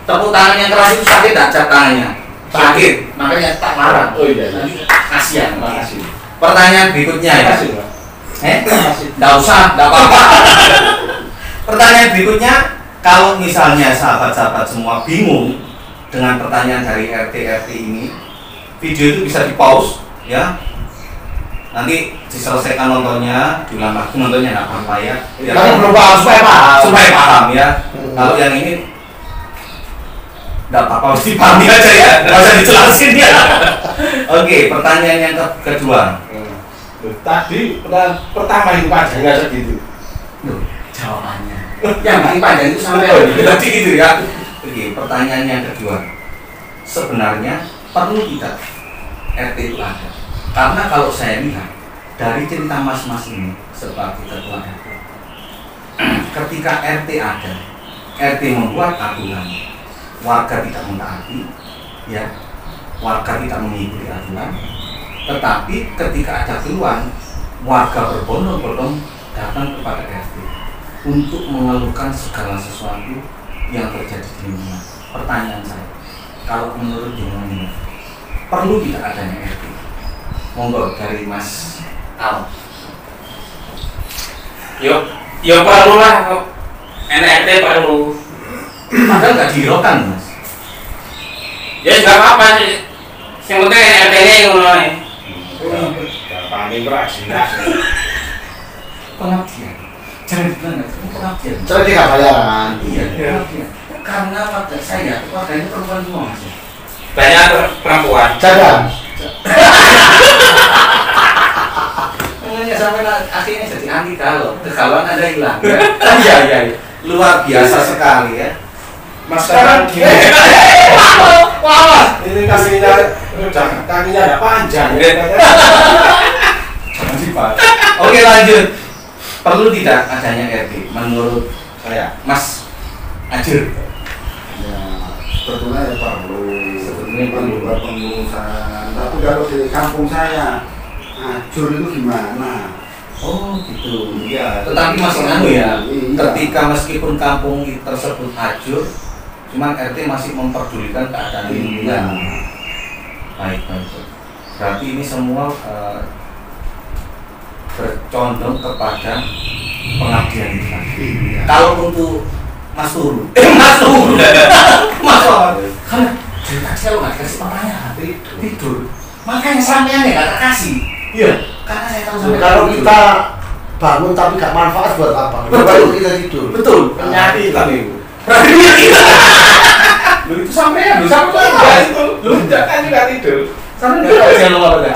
Tepuk tangan yang keras itu sakit enggak cap tangannya? Sakit. Makanya tak larang. Oh iya. Kasihan. Makasih. Pertanyaan berikutnya ya. Makasih, Mas. Nggak usah, nggak apa-apa. Pertanyaan berikutnya, kalau misalnya sahabat-sahabat semua bingung dengan pertanyaan dari RT ini, video itu bisa di pause, ya. Nanti diselesaikan nontonnya, diulang lagi nontonnya nggak apa-apa ya. Tapi belum paham Supaya paham ya. Kalau yang ini nggak apa-apa, harus dipahami aja ya, nggak usah dijelasin ya. Oke, pertanyaan yang kedua. Tadi pertama itu panjangnya segitu. Loh, jawabannya. Yang paling panjang itu sampai tadi gitu ya. Oke, pertanyaan yang kedua. Sebenarnya perlu tidak RT itu ada? Karena kalau saya lihat dari cerita mas-mas ini sebagai ketua RT, ketika RT ada, RT membuat aturan, warga tidak mentaati, ya, warga tidak mengikuti aturan. Tetapi ketika ada keluhan, warga berbondong-bondong datang kepada RT untuk mengeluhkan segala sesuatu yang terjadi di lingkungan. Pertanyaan saya, kalau menurut jenengan ini perlu tidak adanya RT? Monggo dari Mas Al. Yo perlu lah, NRT perlu. Padahal nggak dihiraukan Mas. Ya nggak apa-apa sih. Yang penting NRT-nya yang mulai. Paling kerajinan. Pengabdian. Jangan dibilang nggak pengabdian. Jadi nggak bayaran. Iya, pengabdian. Karena warga saya, warga ini perempuan semua Mas. Banyak perempuan. Cadang. Makanya sampai akhirnya jadi anti kalau kegalauan ada hilang ya. Iya. Luar biasa sekali ya. Mas sekarang gini. Ini kakinya udah kakinya ada panjang. Jangan dipakai. Oke lanjut. Perlu tidak adanya RT menurut Saya Mas Ajur? Ya, sebetulnya ya perlu. ini membuat pengurusan. Tapi kalau di kampung saya, ajur itu gimana? Oh gitu. Iya. Tetapi masih anu ya. Iya. Ketika meskipun kampung tersebut ajur, cuman RT masih memperdulikan keadaan lingkungan. Baik. Berarti ini semua bercondong kepada pengabdian itu tadi. Iya. Kalau untuk Mas Turu, Mas Wawan, karena dari tadi kalau nggak dikasih papanya tidur, makanya sampean ya nggak terkasih. Iya. Karena saya tahu sampai Kalau kita bangun tapi gak manfaat buat apa? Baru kita tidur. betul. penyakitan itu. Berarti kita Lu itu sampean, lu sampean itu. Lu jangan juga tidur. sampai nggak tahu jangan lupa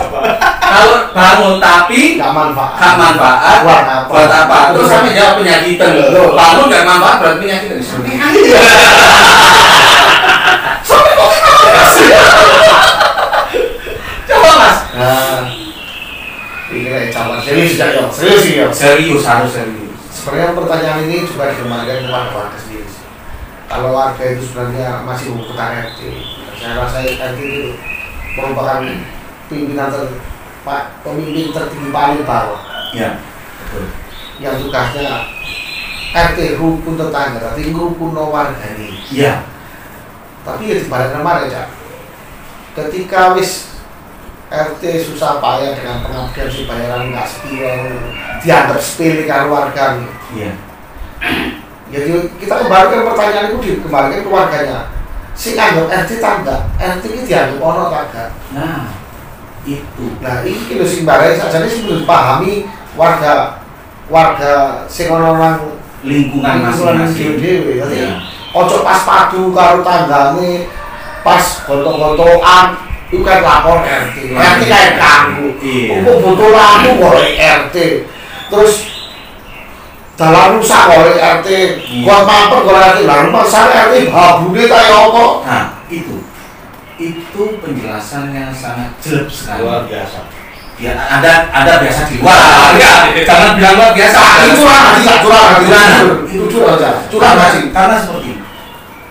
kalau bangun tapi Gak manfaat. gak manfaat Buat apa? buat apa? Terus sampai jawab penyakitan. Betul. Bangun gak manfaat berarti penyakitan. Sampai kok coba Mas. Nah, ini kayak campur serius ya, yo. Serius sih, yo. Serius, harus serius. Sebenarnya pertanyaan ini juga dikembalikan kepada warga sendiri. Kalau warga itu sebenarnya masih membutuhkan RT, saya rasa RT itu merupakan pemimpin tertinggi paling bawah Ya, betul. yang tugasnya RT rukun tetangga, tapi rukun warga ini. Iya. Tapi ya dibalik kemarin ya, ketika wis RT susah payah dengan pengabdian si bayaran nggak sepiro dianggap sepele karo warga. Iya. Jadi kita kembalikan pertanyaan itu dikembalikan ke warganya. Si anggap RT tangga, RT ini dianggap ono tangga. Nah, itu. Nah ini lho sing bareng saja ini sebelum pahami warga sing ono nang Lingkungan masing-masing. dhewe. Dadi Iya. ojo pas padu karo tanggane, pas gontok-gontokan itu kan lapor RT. RT kayak ganggu. Iya. Kok butuh lampu oleh RT. Terus dalam rusak oleh RT. Iya. Gua mampir oleh RT. Lalu masalah RT babune ta ya apa? Nah, itu penjelasan yang sangat jelek sekali. Luar biasa. Ya, ada biasa di luar. Ya, jangan bilang luar biasa. Itu curang hati, tak curang hati. Itu curang aja. Curang hati. Karena seperti ini.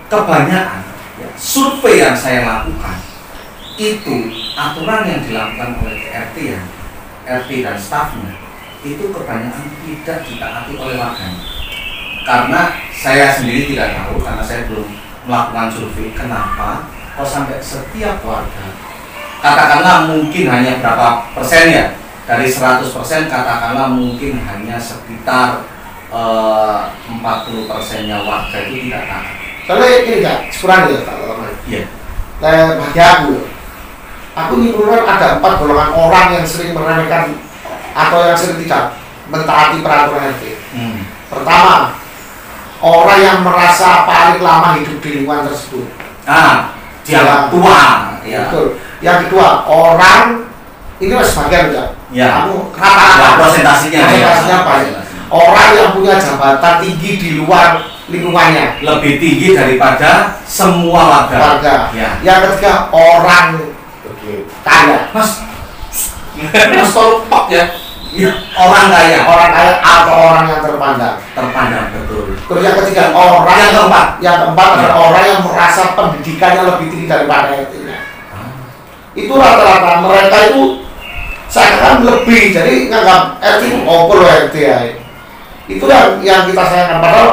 Kebanyakan ya, survei yang saya lakukan itu aturan yang dilakukan oleh RT ya, RT dan stafnya itu kebanyakan tidak ditaati oleh warganya. Karena saya sendiri tidak tahu karena saya belum melakukan survei kenapa kok sampai setiap warga katakanlah mungkin hanya berapa persen ya dari 100% katakanlah mungkin hanya sekitar 40%-nya warga itu tidak taat. Soalnya ini kan, sekurang ya Pak. Iya. Nah, bagi aku nyimpulkan ada 4 golongan orang yang sering meremehkan atau yang sering tidak mentaati peraturan RT. Pertama, orang yang merasa paling lama hidup di lingkungan tersebut. Dianggap tua. Ya. Betul. Yang kedua, orang ini masih sebagian ya. Ya. Kamu rata-rata Prosentasinya banyak. Orang yang punya jabatan tinggi di luar lingkungannya lebih tinggi daripada semua warga. Ya. Yang ketiga, orang kaya. Mas tolong pak ya. Orang kaya Atau orang yang terpandang. betul. Terus yang ketiga, orang Yang keempat. Yang keempat adalah orang yang merasa pendidikannya lebih tinggi daripada RT-nya. Itu rata-rata mereka itu seakan lebih, jadi nganggap RT itu oper RT ya. Itu yang kita sayangkan, padahal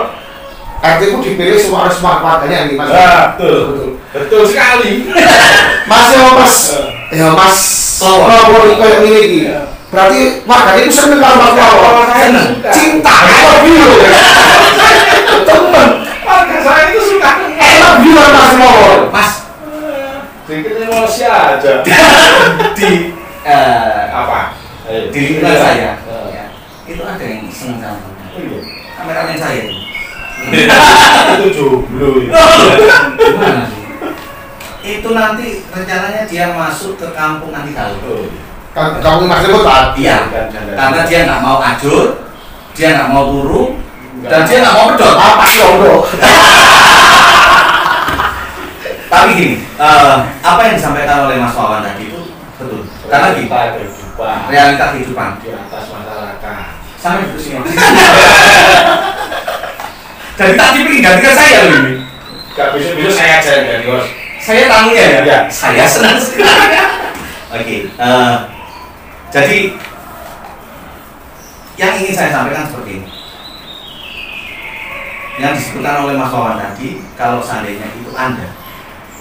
RT itu dipilih semua warganya ini Mas. Betul sekali. Mas Lawor kayak ini. Berarti warganya itu seneng kalau Mas Lawor. Seneng. Cinta, lebih loh. Temen. Warga saya itu suka Lebih loh Mas Lawor. Mas sedikit emosi aja. di Apa? di lingkungan saya ya, itu ada yang senang sama kameramen saya itu. Itu jomblo ya. Gimana sih? Itu nanti rencananya dia masuk ke kampung anti gaul. Kamu Mas Lawor tadi. Iya, karena dia nggak mau ajur, dia nggak mau turu, dan dia nggak mau pedot. Apa sih Ondo? Tapi gini, apa yang disampaikan oleh Mas Wawan tadi itu betul. Karena gini, kehidupan realita kehidupan di atas masyarakat. sampai di sini. Jadi tadi pengen gantikan saya loh ini. Gak bisa saya aja yang ganti bos. Saya tamunya ya? Ya. Saya senang sekali. Oke, jadi yang ingin saya sampaikan seperti ini. Yang disebutkan oleh Mas Wawan tadi, kalau seandainya itu Anda,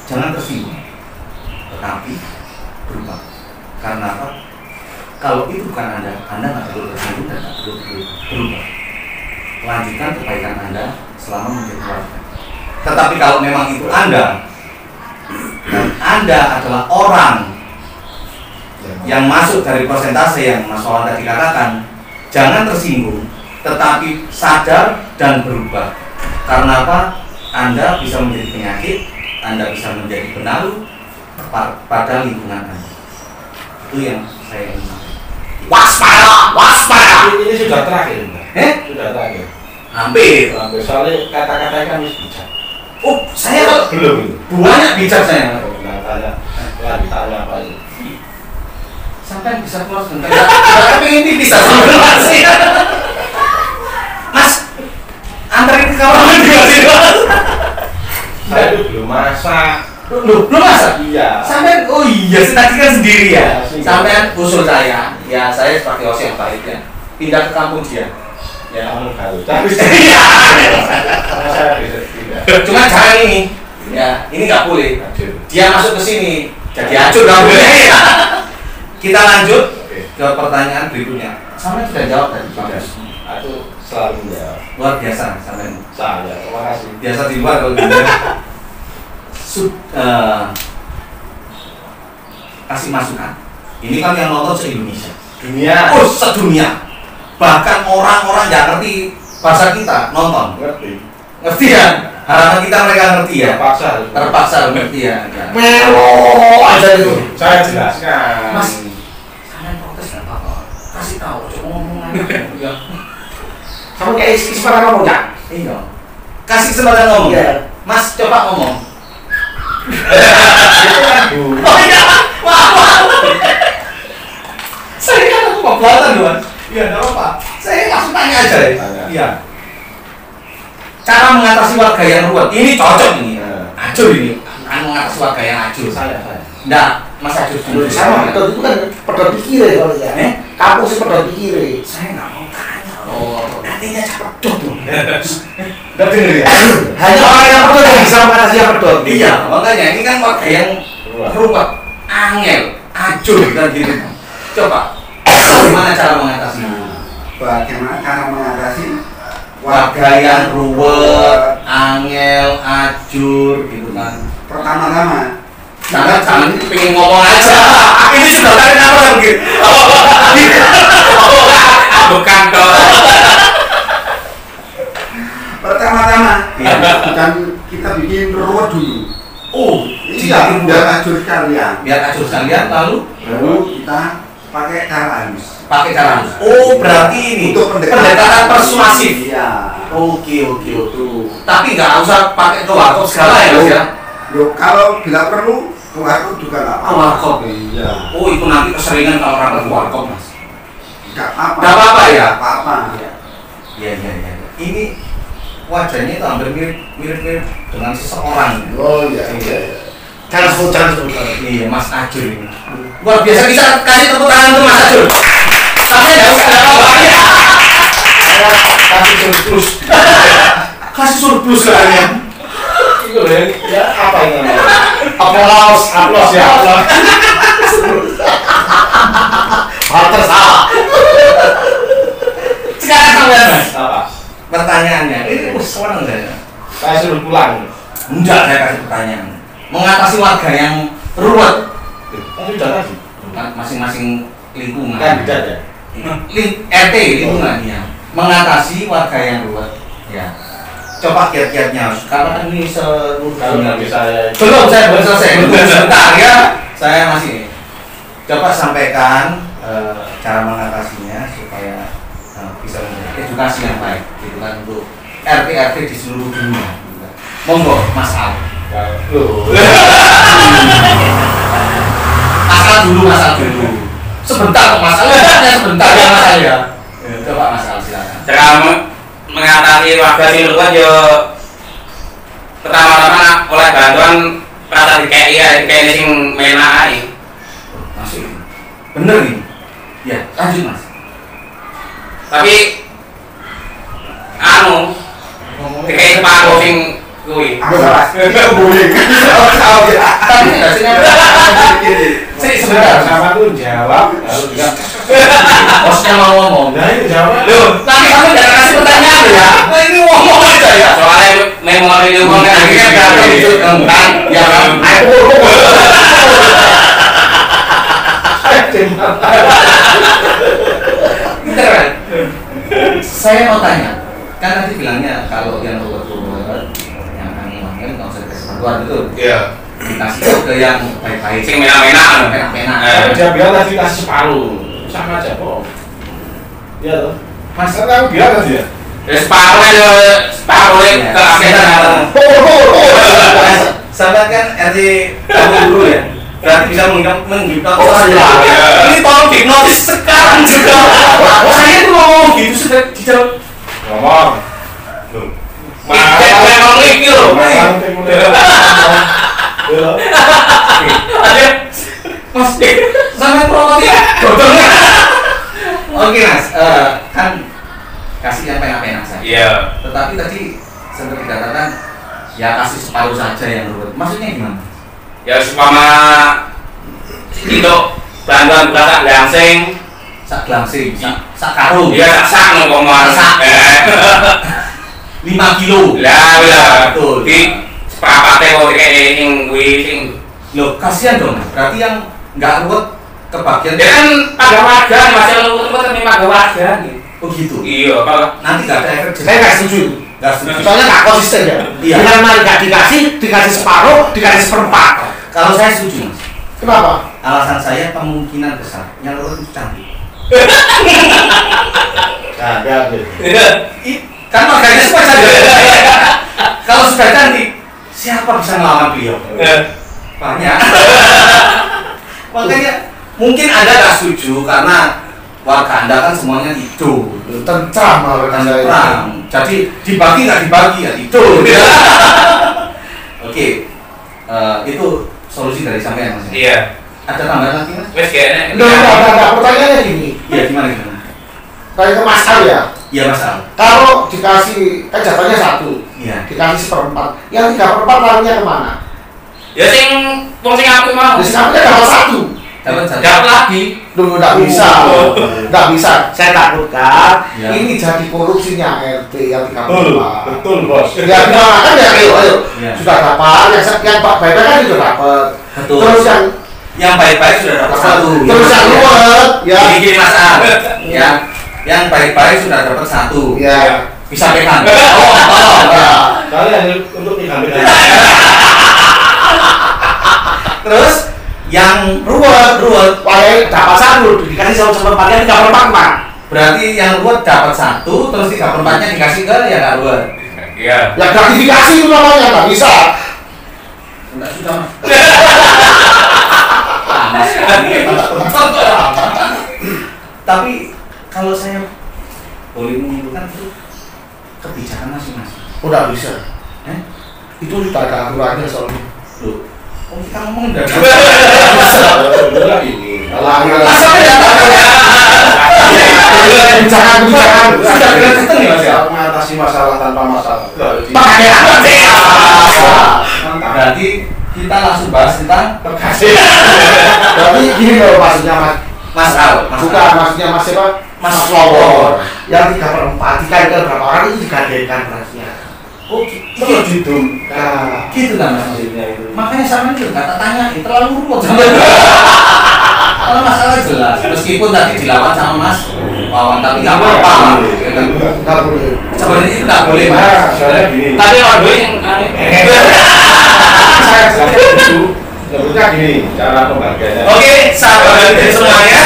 jangan tersinggung, tetapi berubah. Karena apa? Kalau itu bukan Anda nggak perlu tersinggung dan nggak perlu berubah. Lanjutkan kebaikan Anda selama menjadi warga. Tetapi kalau memang itu Anda, dan Anda adalah orang yang masuk dari persentase yang Mas Wawan tadi katakan, jangan tersinggung, tetapi sadar dan berubah. Karena apa? Anda bisa menjadi penyakit, Anda bisa menjadi benalu pada lingkungan Anda. Itu yang saya ingin sampaikan. Waspada. Ini sudah terakhir, Mbak. Sudah terakhir. Hampir. Soalnya kata-katanya kan harus bijak. Oh, saya Belum itu. banyak bijak saya. Nah, tanya apa itu? Sampai bisa keluar sebentar. Tapi ini bisa sih. Mas, antarin ke kamar mandi nggak sih, Mas? Saya itu belum masak. Belum masak? Iya. Sampai, oh iya, tadi kan sendiri ya. Ya, Sampai usul saya, ya saya sebagai host yang baik ya, pindah ke kampung dia. Ya, Kamu gaul. Tapi iya. saya bisa tidak. Cuma jangan ini. Ya, ini nggak boleh. Hancur. Dia masuk ke sini, jadi hancur nggak boleh. Kita lanjut Oke. ke pertanyaan berikutnya. Sampai sudah jawab tadi. Sudah. Aku selalu menjawab. Luar biasa sampai. Saya, terima kasih. Biasa di luar kalau gitu. Kasih masukan. Ini kan yang nonton se-Indonesia. Dunia. Oh, sedunia. Bahkan orang-orang yang ngerti bahasa kita nonton. Ngerti ya? Harapan kita mereka ngerti ya. Terpaksa ngerti ya. Melo aja itu. Saya jelaskan. Mas, kalian protes nggak apa-apa. Kasih tahu, coba ngomong aja. Kamu kayak kesempatan ngomong ya? Iya. Kasih kesempatan ngomong. Iya. Mas, coba ngomong. Itu kan Bu. Oh iya, wah. Saya kan aku kebelatan doang. Iya, nggak apa-apa. Saya langsung tanya aja ya. Tanya. Iya. Cara mengatasi warga yang ruwet. Ini cocok ini. Acur ini. Kan mengatasi warga yang acur. Saya. Nggak, Mas acur dulu. Sama pedot itu kan pedot pikir ya kalau ya. Kampung sih pedot pikir. Saya nggak mau tanya. Oh, nantinya pedot tuh. Nggak denger ya? Hanya orang yang pedot yang bisa mengatasi yang pedot. Iya, makanya ini kan warga yang ruwet, angel, acur kan gitu. Coba, bagaimana cara mengatasinya? Bagaimana cara mengatasi Warga yang ruwet, angel, acur gitu kan. pertama-tama? Jangan pengen ngomong aja. Ini sudah tarik nafas mungkin. Bukan dong. Pertama-tama, Iya. bukan kita bikin ruwet dulu. Oh, Iya, biar acur sekalian. biar acur sekalian lalu Lalu kita pakai cara halus. pakai cara halus. Oh, berarti ini Untuk pendekatan persuasif. Iya. Oke. Tapi nggak usah pakai ke warkop segala ya, Mas ya. Loh, kalau bila perlu, ke warkop juga nggak apa-apa. Warkop. Iya. Oh, itu nanti keseringan kalau orang ke warkop, Mas. Nggak apa-apa. Nggak apa-apa ya? Nggak apa-apa. Iya. Ini wajahnya itu hampir mirip dengan seseorang. Oh iya. Jangan sebut. Iya, Mas Acur ini. Luar biasa, bisa kasih tepuk tangan untuk Mas Acur. Tapi nggak usah ada apa-apanya. Kasih surplus. Kasih surplus kalian. Itu loh ya apa ini namanya? Aplaus ya. Walter salah. Sekarang sampean, Mas. Apa? Pertanyaannya, ini seorang saya. Saya suruh pulang. Enggak, saya kasih pertanyaan. Mengatasi warga yang ruwet, Kan sudah tadi. masing-masing lingkungan. Kandidat ya. RT lingkungan ya. Mengatasi warga yang ruwet. Ya. Coba kiat-kiatnya, karena kan ini seluruh Kalau dunia. nanti saya Belum, saya belum selesai. Sebentar ya. Saya masih. Coba sampaikan cara mengatasinya supaya bisa menjadi edukasi yang baik, gitu kan, untuk RT di seluruh dunia. Gitu kan. Monggo, Mas Al. loh. Mas Al dulu. Sebentar kok Mas Al, sebentar ya Mas Al ya. Coba Mas Al silakan. Cara mengatasi warga sing ruwet yo pertama-tama oleh bantuan rasa kayak sing menak ae. Masuk. Bener nih. Ya, lanjut Mas. Tapi anu kayak separuh sing kuwi. Boleh. Tapi enggak sih sebentar. Sama tuh jawab, lalu juga Bosnya mau ngomong. nah itu jawab. Loh, nanti kamu jangan kasih pertanyaan ya. Nah, ini ngomong aja ya. Soalnya memori itu kan akhirnya berantem itu kan. Ya kan. Ayo Bentar, kan? Saya mau tanya. Kan tadi bilangnya kalau yang ruwet-ruwet yang angin-angin nggak usah dikasih bantuan betul? Iya. Dikasih ke yang baik-baik. Sing menak-menak. Penak-penak. Dia bilang tadi kasih separuh, sama aja kok. Iya toh. Mas, Kan kamu bilang tadi ya. Ya separuh ke akhirnya. Sahabat kan RT kamu dulu ya. Berarti bisa menghipnotis. Oh, iya. Ini tolong hipnotis sekarang juga. Saya tuh ngomong gitu sudah di dalam. Ngomong. Loh. Memang iki lho. Ada Mas sampai promosi godongnya. Oke Mas, kan kasih yang penak-penak saja. Iya. Tetapi tadi sempat dikatakan ya kasih separuh saja yang ruwet. Maksudnya gimana? Ya supaya itu bantuan belakang langsing Sak glangsing, sak karung. ya sak nang komar Sak. 5 kilo. lah Betul. di seperapate kok kayak ning kuwi sing Loh, kasihan dong. Berarti yang nggak ruwet kebagian. dia kan pada warga masih lu terima pada warga gitu. Oh gitu. Iya, kalau Nanti nggak ada efek jerah. Saya nggak setuju. Nggak setuju. Soalnya nggak konsisten ya. Iya. Dengan mari nggak dikasih separuh, dikasih seperempat. Kalau saya setuju Mas. Kenapa? Alasan saya kemungkinan besar yang ruwet itu cantik. Kagak deh. Kan makanya semua saja. Kalau sudah cantik, siapa bisa ngelawan beliau? Banyak. Makanya mungkin Anda nggak setuju karena warga Anda kan semuanya tidur. Tentram malah kan saya. Terang. Jadi dibagi nggak dibagi ya tidur. Oke, itu solusi dari sampean Mas. iya. Ada tambahan lagi Mas? Wes kayaknya. Enggak. Pertanyaannya gini. Iya gimana gimana? Kayak ke Mas Al ya. Iya Mas Al. Kalau dikasih, kan jatahnya 1, Iya. dikasih seperempat, yang 3/4 larinya kemana? Ya sing wong sing aku mau. Di sampingnya dapat 1. Dapat satu. Dapat lagi. Dulu nggak bisa, nggak bisa. Saya takutkan Ya. ini jadi korupsinya RT yang 3/4. Betul bos. Ya gimana kan ya, ayo. Ya. Sudah dapat, yang Pak Bapak kan juga dapat. Betul. Terus Yang baik-baik sudah dapat satu. terus yang ruwet, ya. Gini Mas Al. Ya. Yang baik-baik sudah dapat satu. Ya. Bisa pegang. Tolong. Ya. Kalian untuk ikan-ikan. Terus yang ruwet. Wah, dapat 1, dikasih sama seperempatnya 3/4 Pak. Berarti yang ruwet dapat satu, terus 3/4-nya dikasih ke yang nggak ruwet. Iya. Ya gratifikasi itu namanya, nggak bisa. Enggak sudah Mas. Tapi kalau saya boleh menyimpulkan itu kebijakan masing-masing. Oh, nggak bisa. Itu Itu sudah ada aturannya soalnya. loh. Oh, kita ngomong dari Udah ini. Kebijakan sudah ketemu nih Mas ya. Mengatasi masalah tanpa masalah. pakai apa sih? Berarti kita langsung bahas tentang Makasih. Tapi gini loh maksudnya Mas Al. bukan maksudnya Mas siapa? Mas Lowor. Yang 3/4 dikalikan berapa orang itu digadekan berasnya. Oh, Terus hidung. Nah, gitu kan Mas. Maksudnya itu. Makanya sama itu nggak tak tanya, terlalu ruwet. Kalau masalah jelas, meskipun tadi dilawan sama Mas Wawan, tapi nggak apa-apa. Ya kan? nggak boleh. Sebenarnya itu nggak boleh Mas. Nah, soalnya gini. Tapi orang dulu yang Saya itu sebutnya gini cara pembagiannya. Oke, sahabat dari semuanya.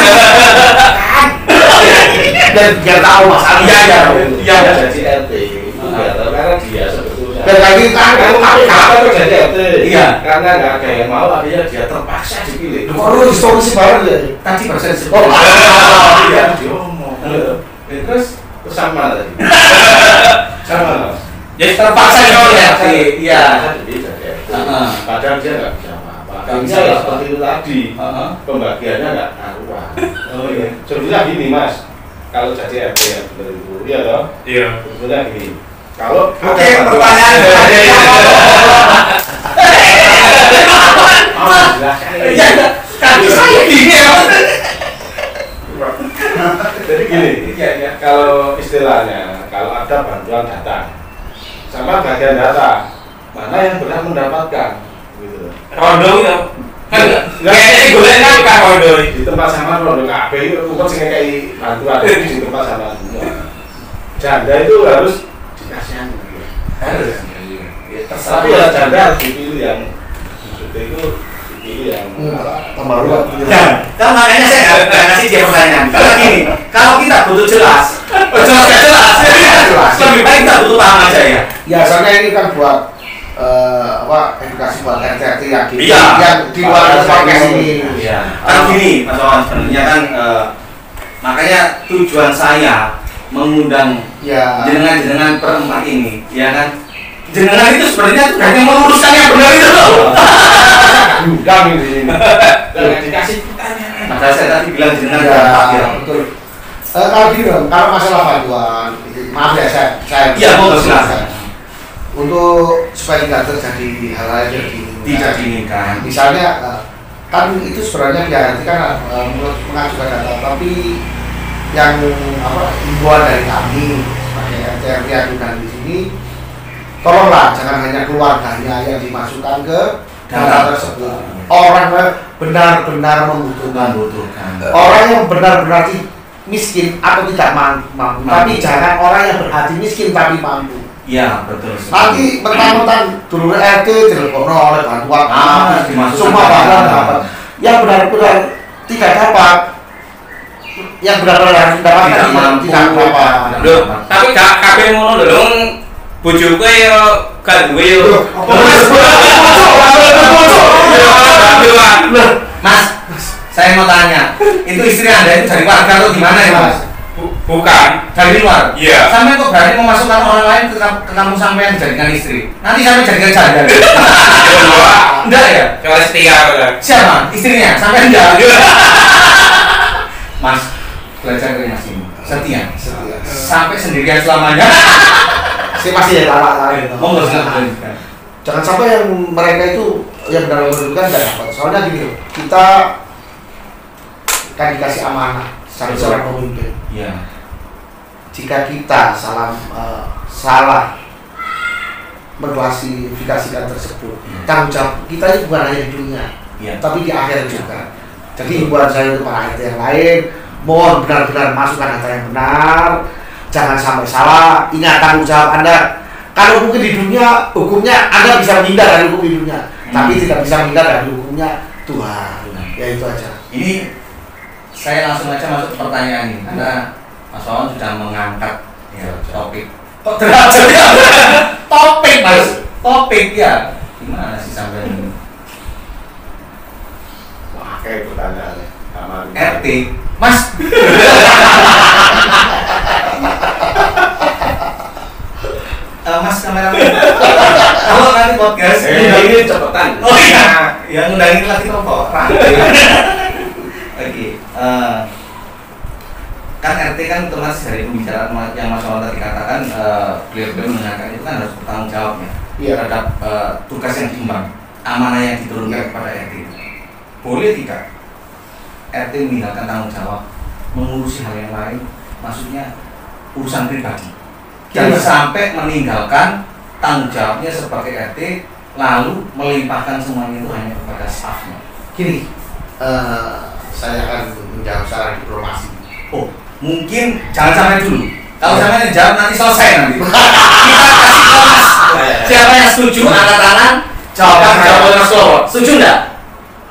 Dan biar tahu masalah. Iya. Jadi RT itu biar tahu karena dia sebetulnya. Dan lagi kan Kenapa kok jadi RT? Iya. Karena nggak ada yang mau, akhirnya dia terpaksa dipilih. kok lu solusi bareng ya? Tadi persen Oh, Iya, diomong. Terus sama tadi. Sama. jadi terpaksa jadi RT. Iya. Jadi jadi RT. Tapi padahal dia nggak bisa apa-apa. Akhirnya ya seperti itu tadi, pembagiannya nggak karuan. Oh iya. Sebetulnya gini Mas, kalau jadi RT ya benar itu, iya toh? Iya. Sebetulnya gini, kalau Oke, pertanyaan Kaki saya gini ya. jadi gini, kalau istilahnya, kalau ada bantuan data, sama bagian data, mana yang benar mendapatkan, gitu. Rondo ya. Kayaknya golek kan rondo. Di tempat sama rondo KB itu ukur sing kayak bantuan di tempat sama semua. Janda itu harus dikasihkan, harus. Tapi ya janda harus dipilih yang maksudnya itu dipilih yang Pembaruan. Nah, kan makanya saya nggak kasih dia pertanyaan. Kalau gini, kalau kita butuh jelas, jelas. Lebih baik kita butuh paham aja ya. Ya, soalnya ini kan buat edukasi buat RT yang Iya. yang di luar podcast ini. Iya. Kan gini, Mas Wawan sebenarnya kan makanya tujuan saya mengundang Ya. jenengan perempat ini, ya kan? Jenengan itu sebenarnya hanya meluruskan yang benar itu loh. diundang ini. Dan dikasih pertanyaan. Maka saya tadi bilang jenengan Ya, perempat ya. betul. Kalau gini dong, kalau masalah bantuan, maaf ya saya Iya, mau silakan. Untuk supaya tidak terjadi hal-hal yang Tidak diinginkan. Misalnya kan itu sebenarnya ya nanti kan mengajukan data, tapi yang himbauan dari kami sebagai RT yang diundang di sini, tolonglah jangan hanya keluarganya yang dimasukkan ke data tersebut. Orang benar-benar membutuhkan. Orang yang benar-benar miskin atau tidak mampu. Tapi jangan orang yang berhati miskin tapi mampu. Iya, betul. Nanti mentang-mentang dulu RT telepono oleh bantuan semua bantuan dapat. Yang benar-benar tidak dapat, yang benar-benar harus mendapatkan tidak dapat. Loh, tapi gak kabeh ngono lho. Bojoku ya gak duwe yo. Mas, saya mau tanya, itu istri Anda itu dari warga atau gimana ya Mas? Bukan. Dari luar? Iya. Sampai kok berani memasukkan orang lain ke kamu sampai yang dijadikan istri? Nanti sampai jadikan janda? Enggak ya? Kalau setia betul. Siapa? Istrinya? Sampai enggak? Mas, belajar dari Mas ini. Setia. Sampai sendirian selamanya. Si masih ya lala itu. Mau nggak sih? Jangan sampai yang mereka itu yang benar-benar membutuhkan tidak dapat. Soalnya gini loh, kita kan dikasih amanah secara pemimpin. Iya. Jika kita salah mengklasifikasikan tersebut, tanggung jawab kita ini bukan hanya di dunia, tapi di akhirat juga. Jadi himbauan saya untuk para RT yang lain, mohon benar-benar masukkan data yang benar, jangan sampai salah. Ingat tanggung jawab Anda. Kalau mungkin di dunia hukumnya Anda bisa menghindar dari hukum di dunia, tapi tidak bisa menghindar dari hukumnya Tuhan. Ya itu aja. Ini saya langsung aja masuk ke pertanyaan ini karena Mas Wawan sudah mengangkat topik. Kok derajat ya? Topik Mas, topik ya. Gimana sih sampai ini? Wah, kayak pertanyaannya. RT, Mas. Mas kameramen. Kalau nanti podcast ini cepetan. Oh iya, yang ngundangin lagi kok. Oke, kan RT kan otomatis dari pembicaraan yang Mas Wawan tadi katakan, beliau mengatakan itu kan harus bertanggung jawab ya terhadap tugas yang diemban, amanah yang diturunkan kepada RT. Boleh tidak RT meninggalkan tanggung jawab mengurusi hal yang lain, maksudnya urusan pribadi, dan sampai meninggalkan tanggung jawabnya sebagai RT lalu melimpahkan semuanya itu hanya kepada stafnya? Gini, saya akan menjawab secara diplomasi. Oh, mungkin jangan sampai dulu. Kalau sampai jawab nanti selesai nanti. Kita kasih ke Mas. Siapa yang setuju angkat tangan? Jawaban Mas Lowo. Setuju enggak?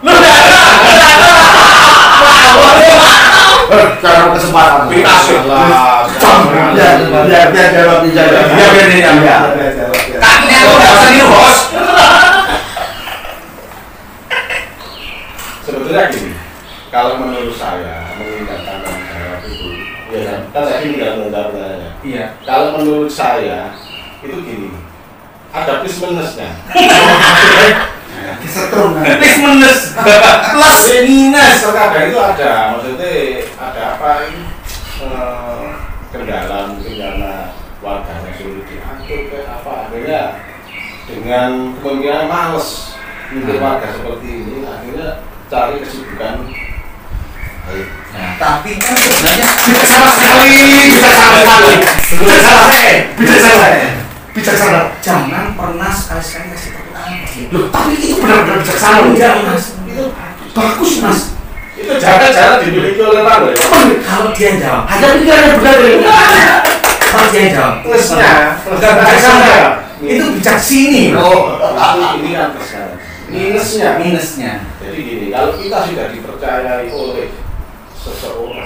Lu enggak? Cara kesempatan. Biar jawab Kakinya lu enggak usah niru, Bos. Sebetulnya gini, kalau menurut saya meninggalkan tanggung jawab itu, ya kan tadi tidak mendengar pertanyaannya. Iya. Kalau menurut saya itu gini, ada plus minusnya. Disetrum kan. Plus minus. Plus minus. Terkadang itu ada, maksudnya ada apa ini kendala mungkin karena warganya sulit diatur ke apa akhirnya dengan kemungkinan males untuk warga seperti ini akhirnya cari kesibukan. Nah, tapi kan sebenarnya bijaksana. jangan pernah sekali-sekali kasih tepuk tangan Mas. Loh, tapi itu benar-benar bijaksana loh. Enggak Mas, itu bagus Mas. Itu jaga-jaga dimiliki oleh orang ya. Kalau dia jawab, Hanya pikirannya benar loh. kalau dia jawab, Plusnya, bukan bijaksana, itu bijaksini. Oh, ini kan plus. Minusnya, Minusnya jadi gini, kalau kita sudah dipercayai oleh seseorang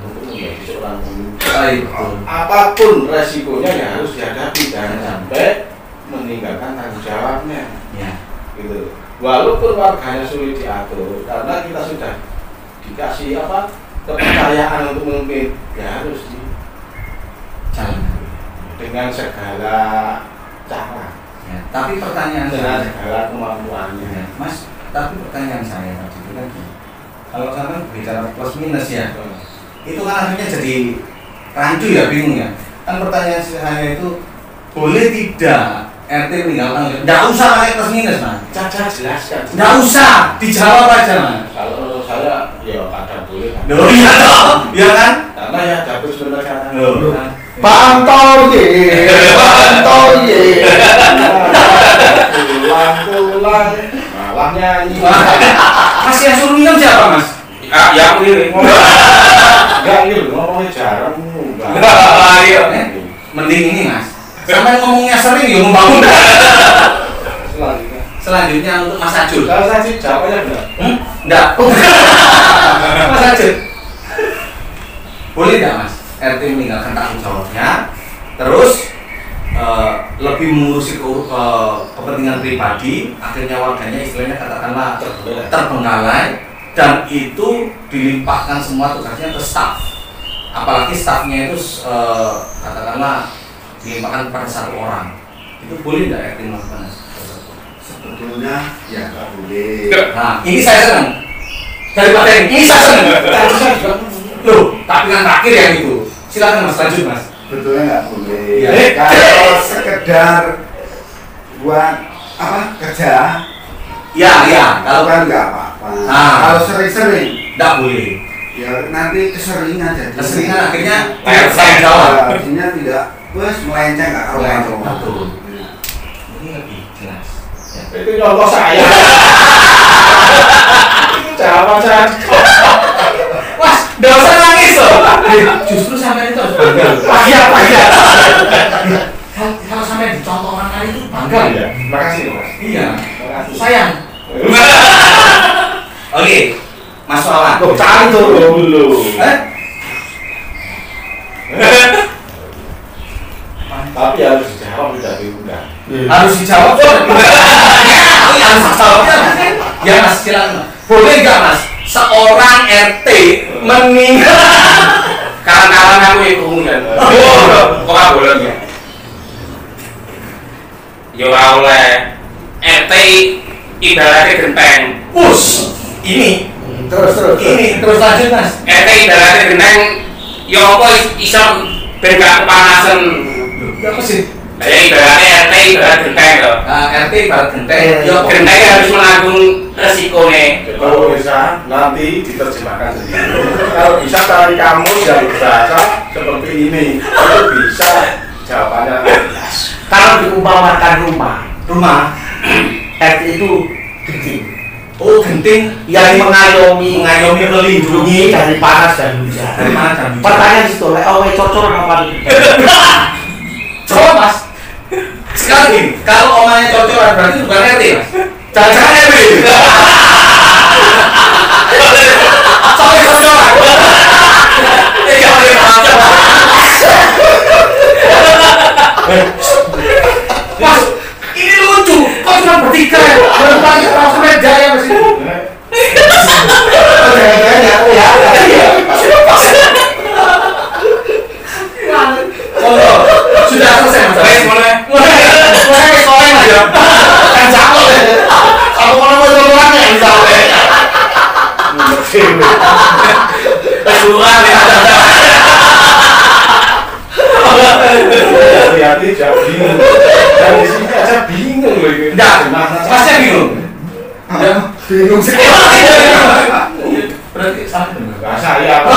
untuk menjadi seorang pemimpin, baik. apapun resikonya ya harus dihadapi, jangan sampai meninggalkan tanggung jawabnya. Ya. Gitu. Walaupun warganya sulit diatur, karena kita sudah dikasih apa kepercayaan untuk memimpin, ya harus Jalan. dengan segala cara, Ya. Tapi pertanyaan dengan saya, segala kemampuannya. ya, Mas. Tapi pertanyaan saya tadi itu lagi, kalau kan bicara plus minus ya, itu kan akhirnya jadi rancu ya, bingung ya. Kan pertanyaan saya itu boleh tidak RT meninggalkan? Nggak usah pakai plus minus Mas. Caca jelaskan. Nggak usah, dijawab aja Mas. Kalau menurut saya, ya kadang boleh. Kan? Loh iya dong, iya kan? Karena ya ada plus minus kan. Loh. Pantau ye. Tulang, malah nyanyi. Mas yang suruh minum siapa Mas? Ya aku ini. Enggak ini ngomongnya jarang. Iya. Mending ini Mas. Sampai ngomongnya sering ya membangun. Selanjutnya. Selanjutnya untuk Mas Ajul. Kalau saya sih jawabannya benar. Enggak. Mas Ajul. Boleh enggak Mas RT meninggalkan tanggung jawabnya, terus lebih mengurusi kepentingan pribadi, akhirnya warganya istilahnya katakanlah terbengkalai, dan itu dilimpahkan semua tugasnya ke staf, apalagi stafnya itu katakanlah dilimpahkan kepada satu orang, itu boleh tidak RT melakukan tersebut? Sebetulnya ya nggak boleh. Nah ini saya senang daripada ini saya senang. Loh, tapi kan terakhir yang itu, silakan Mas, lanjut Mas. Sebetulnya nggak boleh. Ya. Kalau sekedar buat apa kerja, Ya, kalau kalau kan nggak apa-apa. Nah. Kalau sering-sering, tidak boleh, ya nanti keseringan jadi. keseringan akhirnya Saya saya jawab. Artinya tidak, wes melenceng nggak karuan. Betul. Ini lebih jelas. Ya. Itu nyolong saya. Itu jawaban saya. Mas, nggak usah nangis loh. Justru sampai itu harus bangga. Pahit. Kalau sampai dicontoh orang lain itu bangga. Iya. Makasih Mas. Iya. Makasih. Sayang. Oke, Mas Wawan. Loh, cantur dulu. Tapi harus dijawab tidak diundang. Harus dijawab kok. Harus dijawabnya Mas. Ya Mas, silakan. Boleh nggak Mas? Seorang RT meninggal. Kawan-kawan aku itu kemudian. Kok nggak boleh ya? Yo oleh RT ibaratnya genteng. Push. Ini. Terus. Ini terus lanjut Mas. RT ibaratnya genteng. Yo apa iso ben gak kepanasan. Ya apa sih? Ya ibaratnya RT ibarat genteng loh. Nah, RT ibarat genteng. Yo genteng harus menanggung resikonya. Kalau bisa nanti diterjemahkan sendiri. Kalau bisa cari kamu yang bahasa seperti ini, itu bisa jawabannya jelas. Kalau diumpamakan rumah RT itu genting Oh, genting yang mengayomi melindungi dari panas dan hujan. dari mana dan hujan. Pertanyaan di situ, cocor apa itu? Coba Mas. Sekarang gini, kalau omanya cocoran berarti bukan RT Mas. Jangan-jangan RW. Sampai cocoran. Iya, Mas, ini lucu. Kok cuma bertiga ya? Berempat langsung meja ya Mas. Sudah selesai Mas. Mulai. Mulai hati aja bingung. Dan di sini aja bingung loh ini. Enggak, masnya bingung. Bingung sih. Berarti salah benar. Nah, saya apa?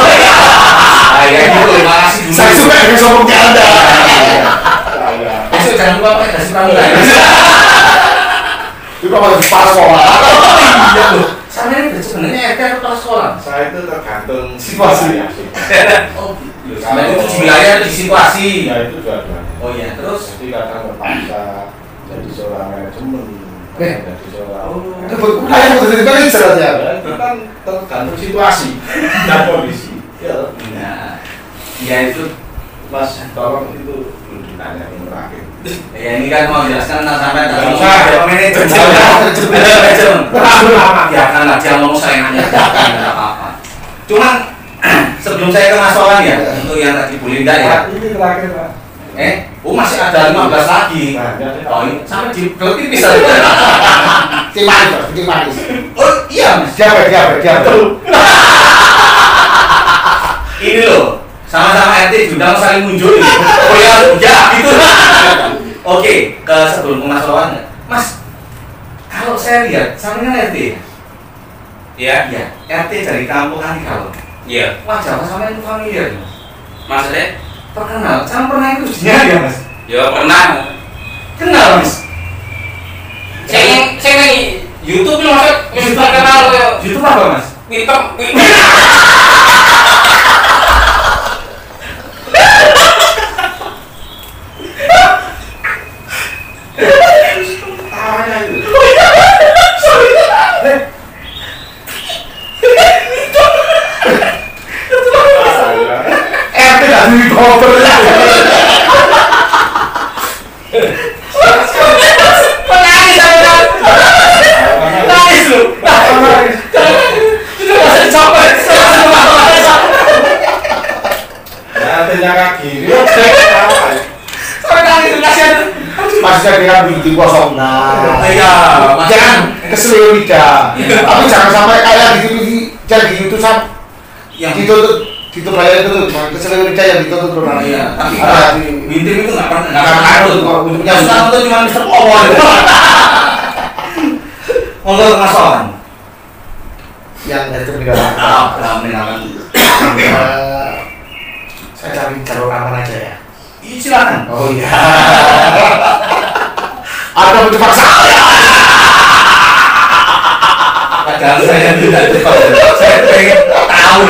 Ya itu terima kasih dulu. Saya suka dengan sombongnya Anda. Saya. Besok jangan lupa pakai dasi pramuka. Itu apa di pas sekolah? Iya loh. Sama ini sebenarnya RT atau kepala sekolah? Saya itu tergantung Situasi. ya sih. Oh, sama itu di wilayah di situasi. Ya itu dua-duanya. Oh iya, terus Jadi kadang terpaksa jadi seorang manajemen, jadi seorang. Itu bukan yang mau jadi manajer aja. Ya, itu kan tergantung situasi dan kondisi. Ya. nah, ya itu Mas, tolong itu belum ditanya yang terakhir. ya ini kan mau jelaskan tentang sampai Nggak usah. manajemen. Ya kan lah dia ngomong saya nanya tidak apa-apa. Cuman sebelum saya ke Mas Wawan ya untuk yang tadi Bu Linda ya. Ini terakhir Pak. Oh masih ada 15 lagi. Oh ini sampai di berarti bisa. Tim manis, tim manis. Oh iya Mas. Siapa? Ini loh sama-sama RT diundang saling muncul ini. Oh ya gitu. Oke, ke sebelum Mas Wawan, Mas, kalau saya lihat, sama dengan RT ya? Iya. RT dari kampung Ani kalau. Iya. Wajah Mas sama itu familiar, Mas. Maksudnya? Terkenal. Sama pernah itu dia ya, Mas? Ya pernah. Kenal, Mas. Saya YouTube ini maksud YouTube terkenal ya. YouTube apa, Mas? YouTube. Tawanya itu. RT gak di cover lah. Nangis lu. Itu masih capek. Artinya kaki. Apa? Sampai nangis kasihan. Masih dengan binti kosong. Nah, Iya, jangan keselio lidah. Tapi jangan sampai kayak gitu jadi itu sam yang ditutup bayar itu keselio lidah yang ditutup tuh nanti. iya, tapi Ada bintik itu nggak pernah Nggak ngaruh. Yang suka nonton cuma Mister Powon. Ngomong Mas Wawan. yang itu meninggalkan. Meninggalkan. Saya cari jalur aman aja ya. Iya silakan. Oh iya. Ada menjebak saya. Padahal saya tidak cepat. Saya pengen tahu.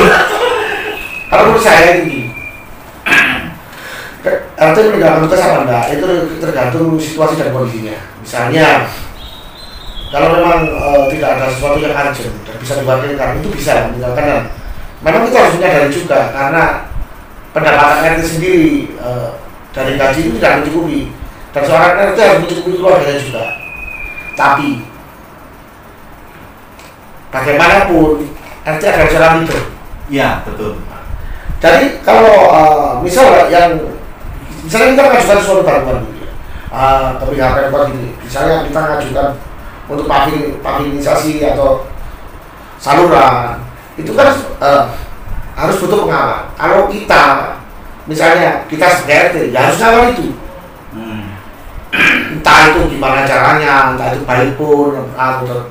Kalau menurut saya ini, RT meninggalkan tugas apa enggak? Itu tergantung situasi dan kondisinya. Misalnya, kalau memang tidak ada sesuatu yang urgent dan bisa dibuatkan itu bisa meninggalkan. Dan memang kita harus menyadari juga karena pendapatan RT sendiri dari gaji itu tidak mencukupi dan seorang RT harus mencukupi keluarganya juga. Tapi bagaimanapun RT adalah seorang leader. Iya, betul. Jadi kalau misalnya kita mengajukan suatu bantuan ke pihak Pemkot ini, misalnya kita mengajukan untuk pavilisasi atau saluran, itu kan harus butuh pengawal. Kalau kita misalnya kita sebagai RT, ya harus ngawal itu. Entah itu gimana caranya, entah itu baik pun atau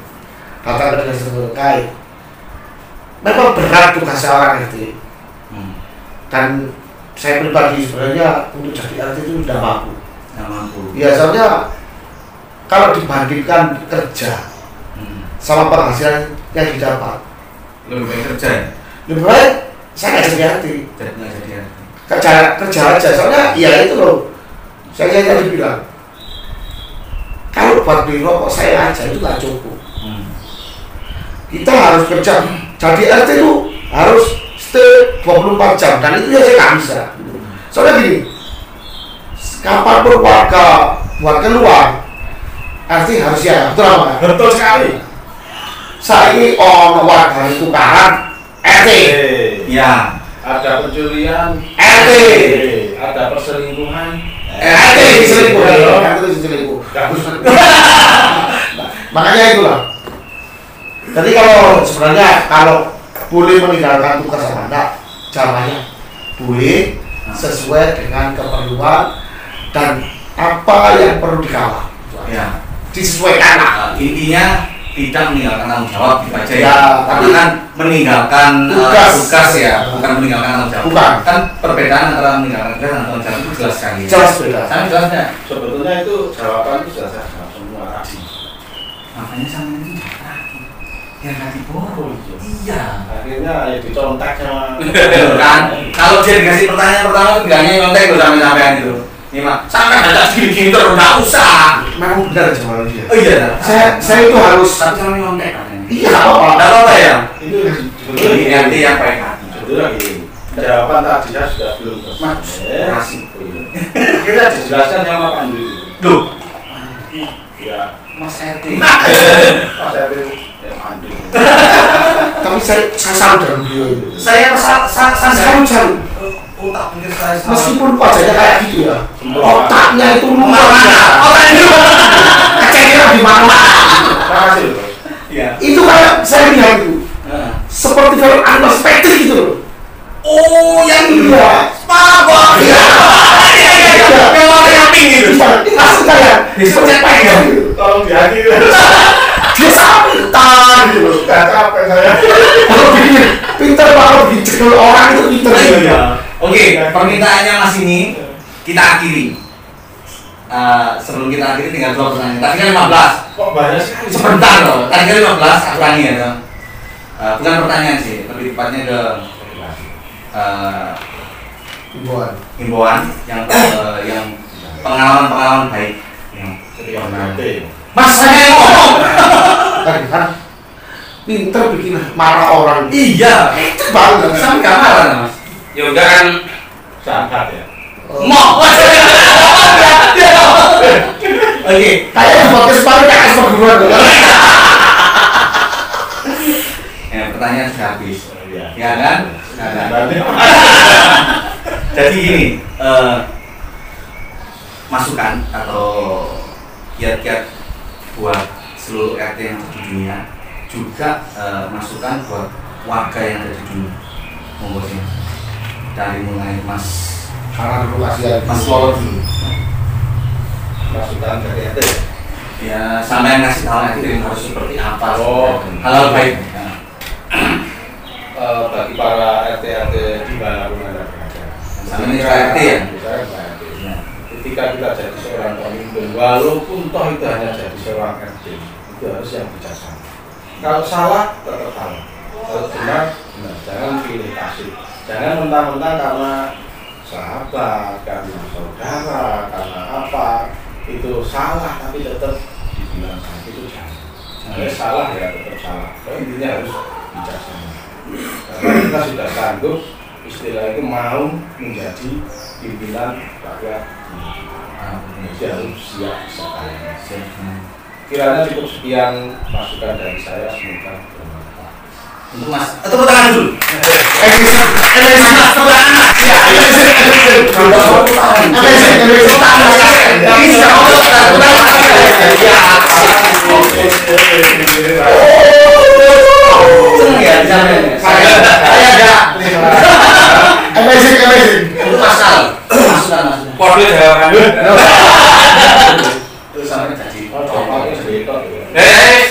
datang ke dinas terkait. Memang berat tugas seorang RT. Dan saya pribadi sebenarnya untuk jadi RT itu sudah mampu. Biasanya kalau dibandingkan kerja sama penghasilan yang didapat, Lebih baik kerja ya? lebih baik saya nggak jadi RT. Nggak jadi ya? Kerja aja, soalnya ya itu loh. Saya tadi bilang, kalau buat beli rokok saya aja itu nggak cukup. Kita harus kerja. Jadi RT itu harus stay 24 jam dan itu ya saya nggak bisa. Soalnya gini, kapanpun warga buat keluar, RT harus siap. Betul apa? Betul sekali. Saya ini warga itu tukaran RT. Iya. Ada pencurian, RT. ada perselingkuhan, RT diselingkuh. RT diselingkuh. Makanya itulah. Jadi kalau sebenarnya kalau boleh meninggalkan tugas apa enggak, caranya boleh sesuai dengan keperluan dan apa yang perlu dikawal. Ya. Disesuaikan lah. Intinya tidak meninggalkan tanggung jawab gitu aja ya. Ya, Karena kan meninggalkan tugas ya, bukan meninggalkan tanggung jawab. Bukan. Kan perbedaan antara meninggalkan tugas dan tanggung jawab itu jelas sekali. Jelas beda. Sama jelasnya. Sebetulnya itu jawaban itu sudah saya jawab semua tadi. Makanya sama ini yang nggak diborong. Iya. Akhirnya ya dicontek sama. Kan? Kalau dia dikasih pertanyaan pertama tiganya nyontek loh sampai-sampean itu. Ini mah sampai baca gini-gini terus nggak usah. Memang benar jawaban dia. Oh iya. Saya itu harus. Tapi sama nyontek kan. Iya apa? Nggak apa-apa ya. Itu Ini nanti yang baik hati. sebetulnya gini. Jawaban tadi saya sudah belum selesai. Masih. Kita dijelaskan sama Pak Andri. Loh, Ya, Mas RT. Pak Andri. Ya, Pak Andri. Tapi saya salut dengan beliau itu. Saya Salut. otak pikir saya Meskipun wajahnya kayak gitu ya, otaknya itu luar biasa. otaknya Kecilnya di mana? Terima kasih loh. ya. Itu kayak saya lihat itu seperti film unexpected gitu loh. Oh yang Iya. SpongeBob iya yang warna pink gitu Langsung kayak dipencet gitu Tolong diakhiri. dia sangat pintar gitu loh. Sudah capek saya. Kalau bikin pintar banget bikin orang itu pintar. iya. Oke, permintaannya Mas ini kita akhiri. Sebelum kita akhiri tinggal 2 pertanyaan. Tadi kan 15. Kok banyak sekali? Sebentar loh. Tadi kan 15 aku ulangi ya. Bukan pertanyaan sih, lebih tepatnya ke himbauan yang pengalaman baik yang pernah. Mas saya yang ngomong. Kan pintar bikin marah orang. Iya. Itu banget. Sampai nggak marah Mas. Ya udah kan Sangat ya. Mau. Oke. Kayak podcast baru kayak perguruan. Ya pertanyaan sudah habis. Iya. Ya kan? Berarti Jadi gini, masukan atau kiat-kiat buat seluruh RT yang ada di dunia, juga masukan buat warga yang ada di dunia. Monggo sih. Dari mulai Mas Karena dulu kasihan. Mas Lolo dulu. masukan dari RT. Ya sampai ngasih tahu nanti harus seperti apa. Oh. Hal baik. Ya. Bagi para RT di mana pun Anda berada. Sama ini RT ya? Saya RT. Ketika kita jadi seorang pemimpin, walaupun toh itu hanya jadi seorang RT, itu harus yang bijaksana. Kalau salah, tetap salah. Kalau benar, benar. Jangan pilih kasih. Jangan mentang-mentang karena sahabat, karena saudara, karena apa itu salah tapi tetap dibilang salah, itu jangan. Kalau salah ya tetap salah. Intinya harus bijaksana. Karena kita sudah sanggup istilah itu mau menjadi pimpinan rakyat. Jadi harus siap sekali. Kiranya cukup sekian masukan dari saya, semoga bermanfaat. Untuk Mas, tepuk tangan dulu. Seneng ya di sana. Saya ada. Amazing. Untuk Masal. Masukan. kode jawaban. Terus sampai jadi.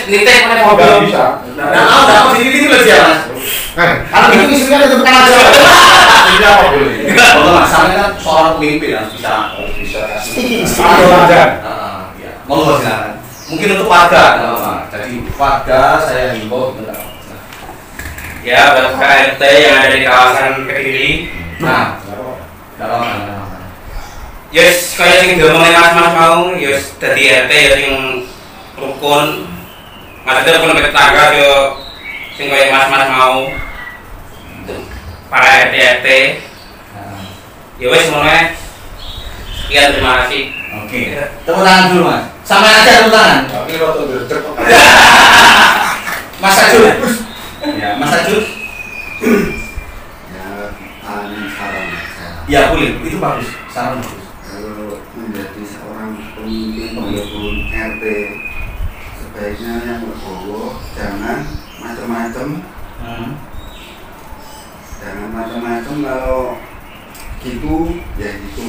Nitek mana mobil Nggak bisa. Nah, dapat sini loh dia Mas. Kalau gitu istrinya itu bukan aja. Ini apa boleh? Kalau Mas sampai kan seorang pemimpin harus bisa. Harus bisa kasih. Ya. Monggo silakan. Mungkin untuk warga, nggak apa-apa. Jadi warga saya himbau gitu nggak apa-apa. ya buat KRT yang ada di kawasan Kediri. Nah, nggak apa-apa. Yes, kayak sing diomongin mas mau, yes dadi RT ya sing rukun. Maksudnya rukun tetangga yo sing kayak mas mau. Para RT. Ya wes ngono ae. Sekian, terima kasih. Oke. Tepuk tangan dulu Mas. Sampai aja tepuk tangan. Tapi waktu berdek. Mas Ajul. Ya, Mas Ajul. Ya, saran saya. Ya boleh, itu bagus. Saran bagus. Kalau menjadi seorang pemimpin walaupun RT, sebaiknya yang legowo, jangan macam-macam. Jangan macam-macam, kalau gitu ya gitu.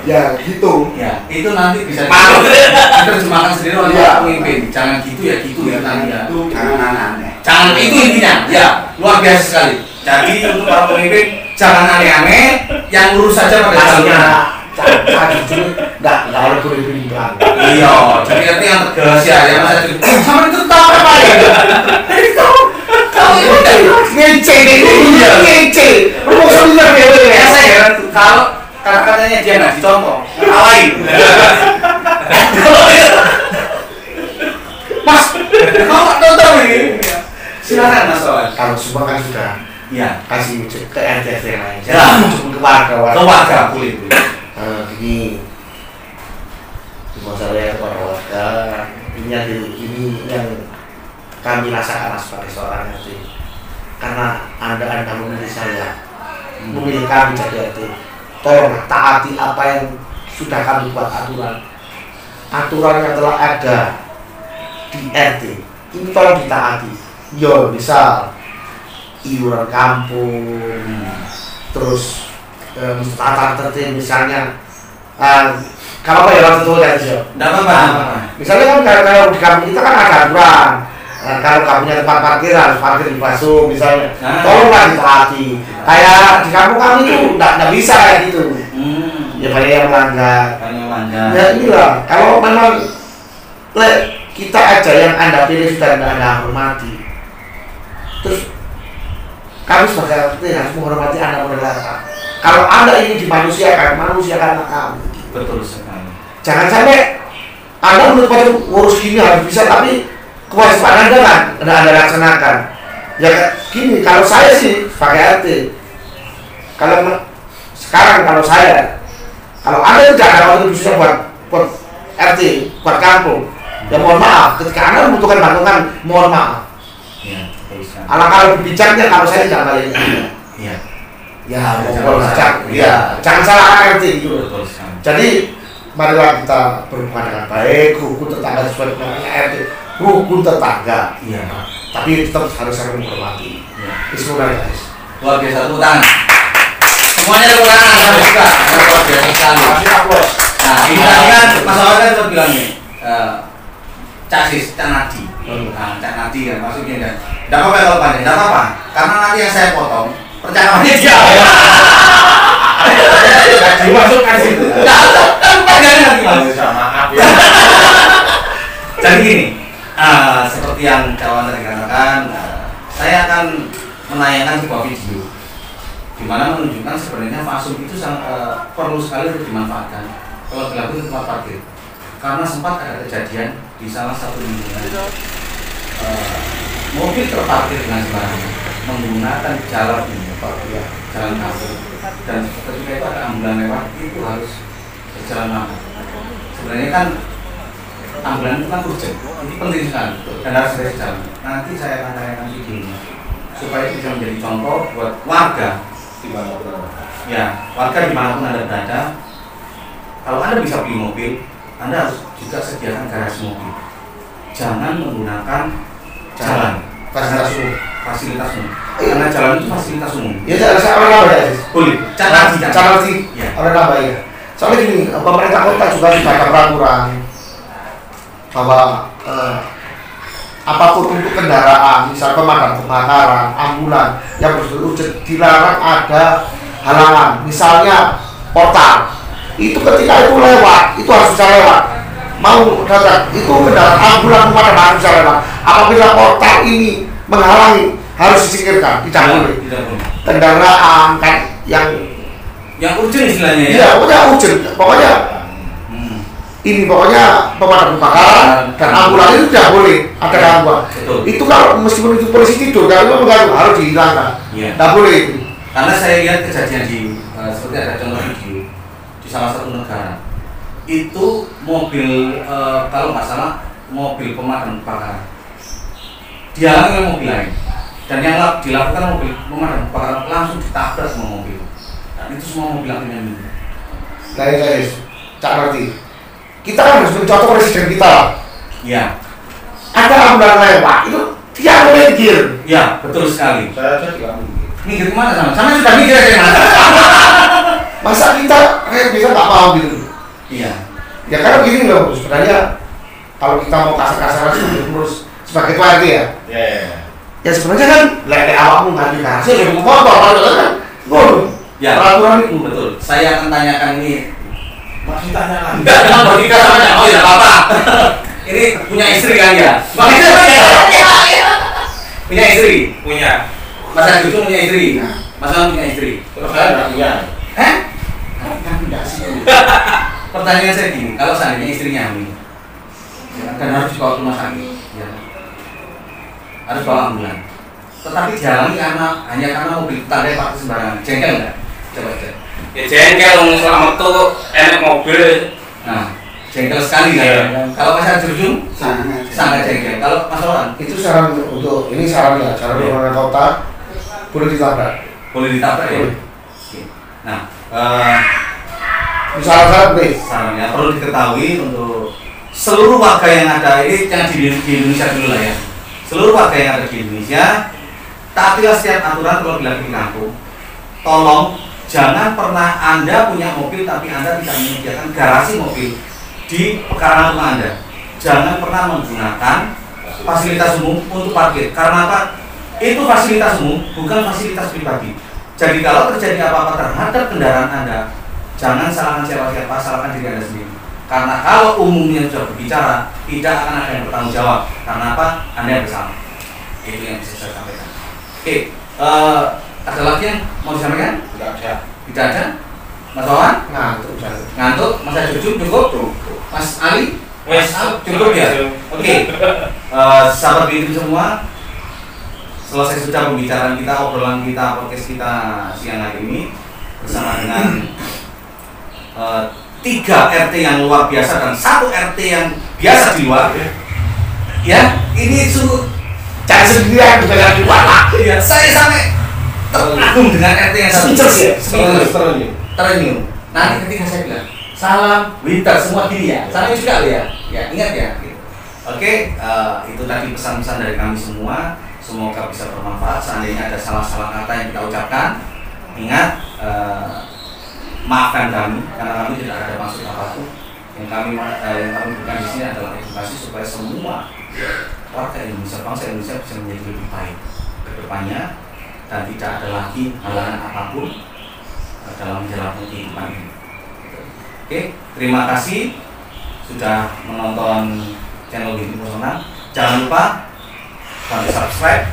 Ya gitu. Ya, itu nanti bisa Malu. diterjemahkan sendiri oleh Iya. pemimpin. Jangan gitu ya gitu ya nanti ya. Itu jangan aneh-aneh. Jangan itu intinya. Ya, luar biasa sekali. Jadi untuk para pemimpin jangan aneh-aneh, yang lurus saja pada Maksudnya jalurnya. saya jujur nggak ada pemimpin bilang. Iya, jadi nanti yang tegas ya, yang saya jadi sama itu tahu apa ya? Kamu itu kan Ngece deh, Iya. ngece. Rumah sebentar ya, ya saya heran tuh kalau kata-katanya dia nggak dicontoh, ngalahin. Mas, kamu nonton ini? Silakan Mas Wawan. Kalau semua kan sudah Iya, kasih ke RT yang lain. Ya. Cuma ke warga. keluarga boleh. Ini saya kepada warga ini yang kami rasakan sebagai seorang RT, karena anda memilih saya, memilih kami jadi RT, tolong taati apa yang sudah kami buat aturan yang telah ada di RT ini, tolong ditaati. Yo, misal iuran kampung, terus tata tertib misalnya, kalau apa ya waktu itu kan sih. Tidak apa-apa. Misalnya kan kalau di kampung kita kan ada aturan. Kalau kampungnya tempat parkir harus parkir di Basum misalnya. Tolonglah ditaati. Kayak di kampung kami itu tidak bisa kayak gitu. Ya banyak yang melanggar. Ya inilah, kalau memang kita aja yang anda pilih sudah tidak anda hormati, terus kami sebagai RT harus menghormati anda menerima. Kalau anda ingin manusiakanlah kami. Betul sekali. Jangan sampai anda menurut pada ngurus gini harus bisa, tapi kewajiban anda kan anda laksanakan. Ya gini, kalau saya sih sebagai RT, kalau saya, kalau anda tidak ada waktu bisa buat RT, buat kampung, ya mohon maaf. Ketika anda membutuhkan bantuan, mohon maaf. Iya, betul sekali. Alangkah lebih bijaknya kalau saya tidak balik. Iya. Ya, jangan salah RT gitu. Betul sekali. Jadi marilah kita berhubungan dengan baik, rukun tetangga sesuai dengan RT, rukun tetangga. Iya. Tapi tetap harus saling menghormati. Iya. Bismillah guys. Luar biasa, tepuk tangan. Semuanya tepuk tangan, saya suka. Luar biasa sekali. Masih upload. Nah, ini tadi kan Mas Wawan kan sempat bilang nih, Cak Nadi. Nah, Cak Nadi kan maksudnya kan. Tidak apa-apa kalau panjang, tidak apa-apa. Karena nanti yang saya potong percakapannya dia. Dimasukkan situ. Kan panjangnya nanti Mas. Maaf ya. Jadi gini, seperti yang kawan tadi katakan, saya akan menayangkan sebuah video di mana menunjukkan sebenarnya Fasum itu sangat perlu sekali untuk dimanfaatkan kalau dilakukan di tempat parkir, karena sempat ada kejadian di salah satu lingkungan mobil terparkir dengan sembarangan menggunakan jalan jalan kampung, dan ketika itu ada ambulan lewat itu harus berjalan lambat. Sebenarnya kan ambulan itu kan urgent, ini penting sekali dan harus segera jalan. Nanti saya akan tayangkan videonya supaya itu bisa menjadi contoh buat warga ya, warga dimanapun anda berada. Kalau anda bisa beli mobil, anda harus juga sediakan garasi mobil. Jangan menggunakan jalan fasilitas umum, karena jalan itu fasilitas umum. Ya saya orang apa ya? Boleh. Cara sih Ya. orang apa ya? Soalnya gini, pemerintah kota juga sudah ada peraturan bahwa apapun untuk kendaraan, misal pemadam kebakaran, ambulan yang urgent dilarang ada halangan. Misalnya portal, itu ketika itu lewat, itu harus bisa lewat. Mau datang, itu kendaraan ambulan pemadam harus bisa lewat. Apabila portal ini menghalangi, harus disingkirkan, tidak boleh. Kendaraan kan yang urgent istilahnya ya. iya, pokoknya urgent, pokoknya ini pokoknya pemadam kebakaran dan ambulan itu tidak boleh ada gangguan. Betul. Itu kalau meskipun itu polisi tidur, kalau itu mengganggu harus dihilangkan. Iya. Tidak boleh itu. Karena saya lihat kejadian di seperti ada contoh video di salah satu negara. Itu mobil kalau nggak salah mobil pemadam kebakaran dihalangi oleh mobil lain, dan yang dilakukan mobil pemadam kebakaran langsung ditabrak sama mobil. Dan itu semua mobil akhirnya minum. Guys, Cak ngerti. Kita kan harus mencontoh presiden kita lah. Iya. Ada ambulan lewat, itu dia minggir. Iya, betul sekali. Saya aja juga mungkin. Minggir kemana sama? Sama sudah minggir aja mas. Masa kita kan bisa nggak paham gitu. Iya. Ya karena begini loh, sebenarnya kalau kita mau kasar-kasaran terus sebagai keluarga ya. Ya sebenarnya kan lele awakmu nggak dikasih, ya motor kan. Ya, peraturan itu betul. Saya akan tanyakan ini. Masih tanya lagi. Enggak, dengan bertiga sama oh ya apa-apa. Ini punya istri kan ya? Punya istri? Punya. Mas Agus punya istri? Mas Alam punya istri? Terus saya nggak punya. kan tidak sih. Pertanyaan saya gini, kalau seandainya istrinya hamil dan harus dibawa ke rumah sakit, ya, harus bawa ambulan, tetapi dihalangi hanya karena mobil tanda parkir sembarangan, jengkel nggak? Coba cek. Ya jengkel selama itu enak mobil. Nah, jengkel sekali kan? Kalau Mas Agus sangat jengkel. Kalau Mas Orang Itu saran untuk ini saran ya, cara orang kota boleh ditabrak. boleh ditabrak ya? Oke. Nah, Misalnya nih, sarannya perlu diketahui untuk seluruh warga yang ada ini, yang di Indonesia dulu lah ya. Seluruh warga yang ada di Indonesia, taatilah setiap aturan kalau dilakukan di kampung. Tolong jangan pernah Anda punya mobil tapi Anda tidak menyediakan garasi mobil di pekarangan rumah Anda. Jangan pernah menggunakan fasilitas umum untuk parkir. Karena apa? Itu fasilitas umum, bukan fasilitas pribadi. Jadi kalau terjadi apa-apa terhadap kendaraan Anda, jangan salahkan siapa-siapa, salahkan diri Anda sendiri. Karena kalau umumnya sudah berbicara, tidak akan ada yang bertanggung jawab. Karena apa? Anda yang bersalah. Itu yang bisa saya sampaikan. Oke, ada lagi yang mau disampaikan? Tidak ada. Tidak ada? Mas Wawan? Ngantuk? Mas Agus cukup? Mas Ali? Wes, Cukup ya? Oke. Sahabat BINTIM semua, selesai sudah pembicaraan kita, obrolan kita, podcast kita siang hari ini bersama dengan 3 RT yang luar biasa dan 1 RT yang biasa di luar. Ya, ini sungguh cari sendirian bukan di luar. ya, saya sampai terkagum dengan RT yang satu. Terenyuh. Nanti ketika saya bilang salam winter semua gini ya, salam juga ya. Ya, ingat ya. Gitu. Oke, itu tadi pesan-pesan dari kami semua. Semoga bisa bermanfaat. Seandainya ada salah-salah kata yang kita ucapkan, ingat, maafkan kami karena kami tidak ada maksud apapun. Yang kami berikan di sini adalah edukasi supaya semua warga Indonesia, bangsa Indonesia bisa menjadi lebih baik ke depannya dan tidak ada lagi halangan apapun dalam menjalani kehidupan ini. Oke, terima kasih sudah menonton channel BINTIM Personal. Jangan lupa bantu subscribe,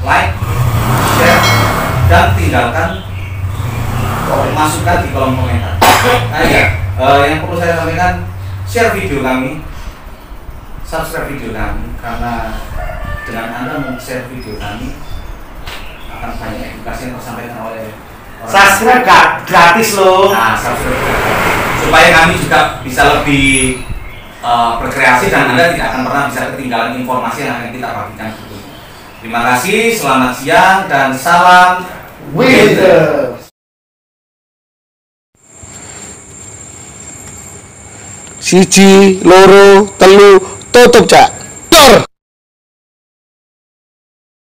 like, share, dan tinggalkan masukan di kolom komentar. Nah ya, yang perlu saya sampaikan, share video kami, subscribe video kami, karena dengan Anda share video kami akan banyak edukasi yang tersampaikan oleh orang. Subscribe gratis loh. Nah, subscribe supaya kami juga bisa lebih berkreasi dan Anda tidak akan pernah bisa ketinggalan informasi yang akan kita bagikan. Terima kasih, selamat siang dan salam Winter. Siji, loro, telu, tutup cak.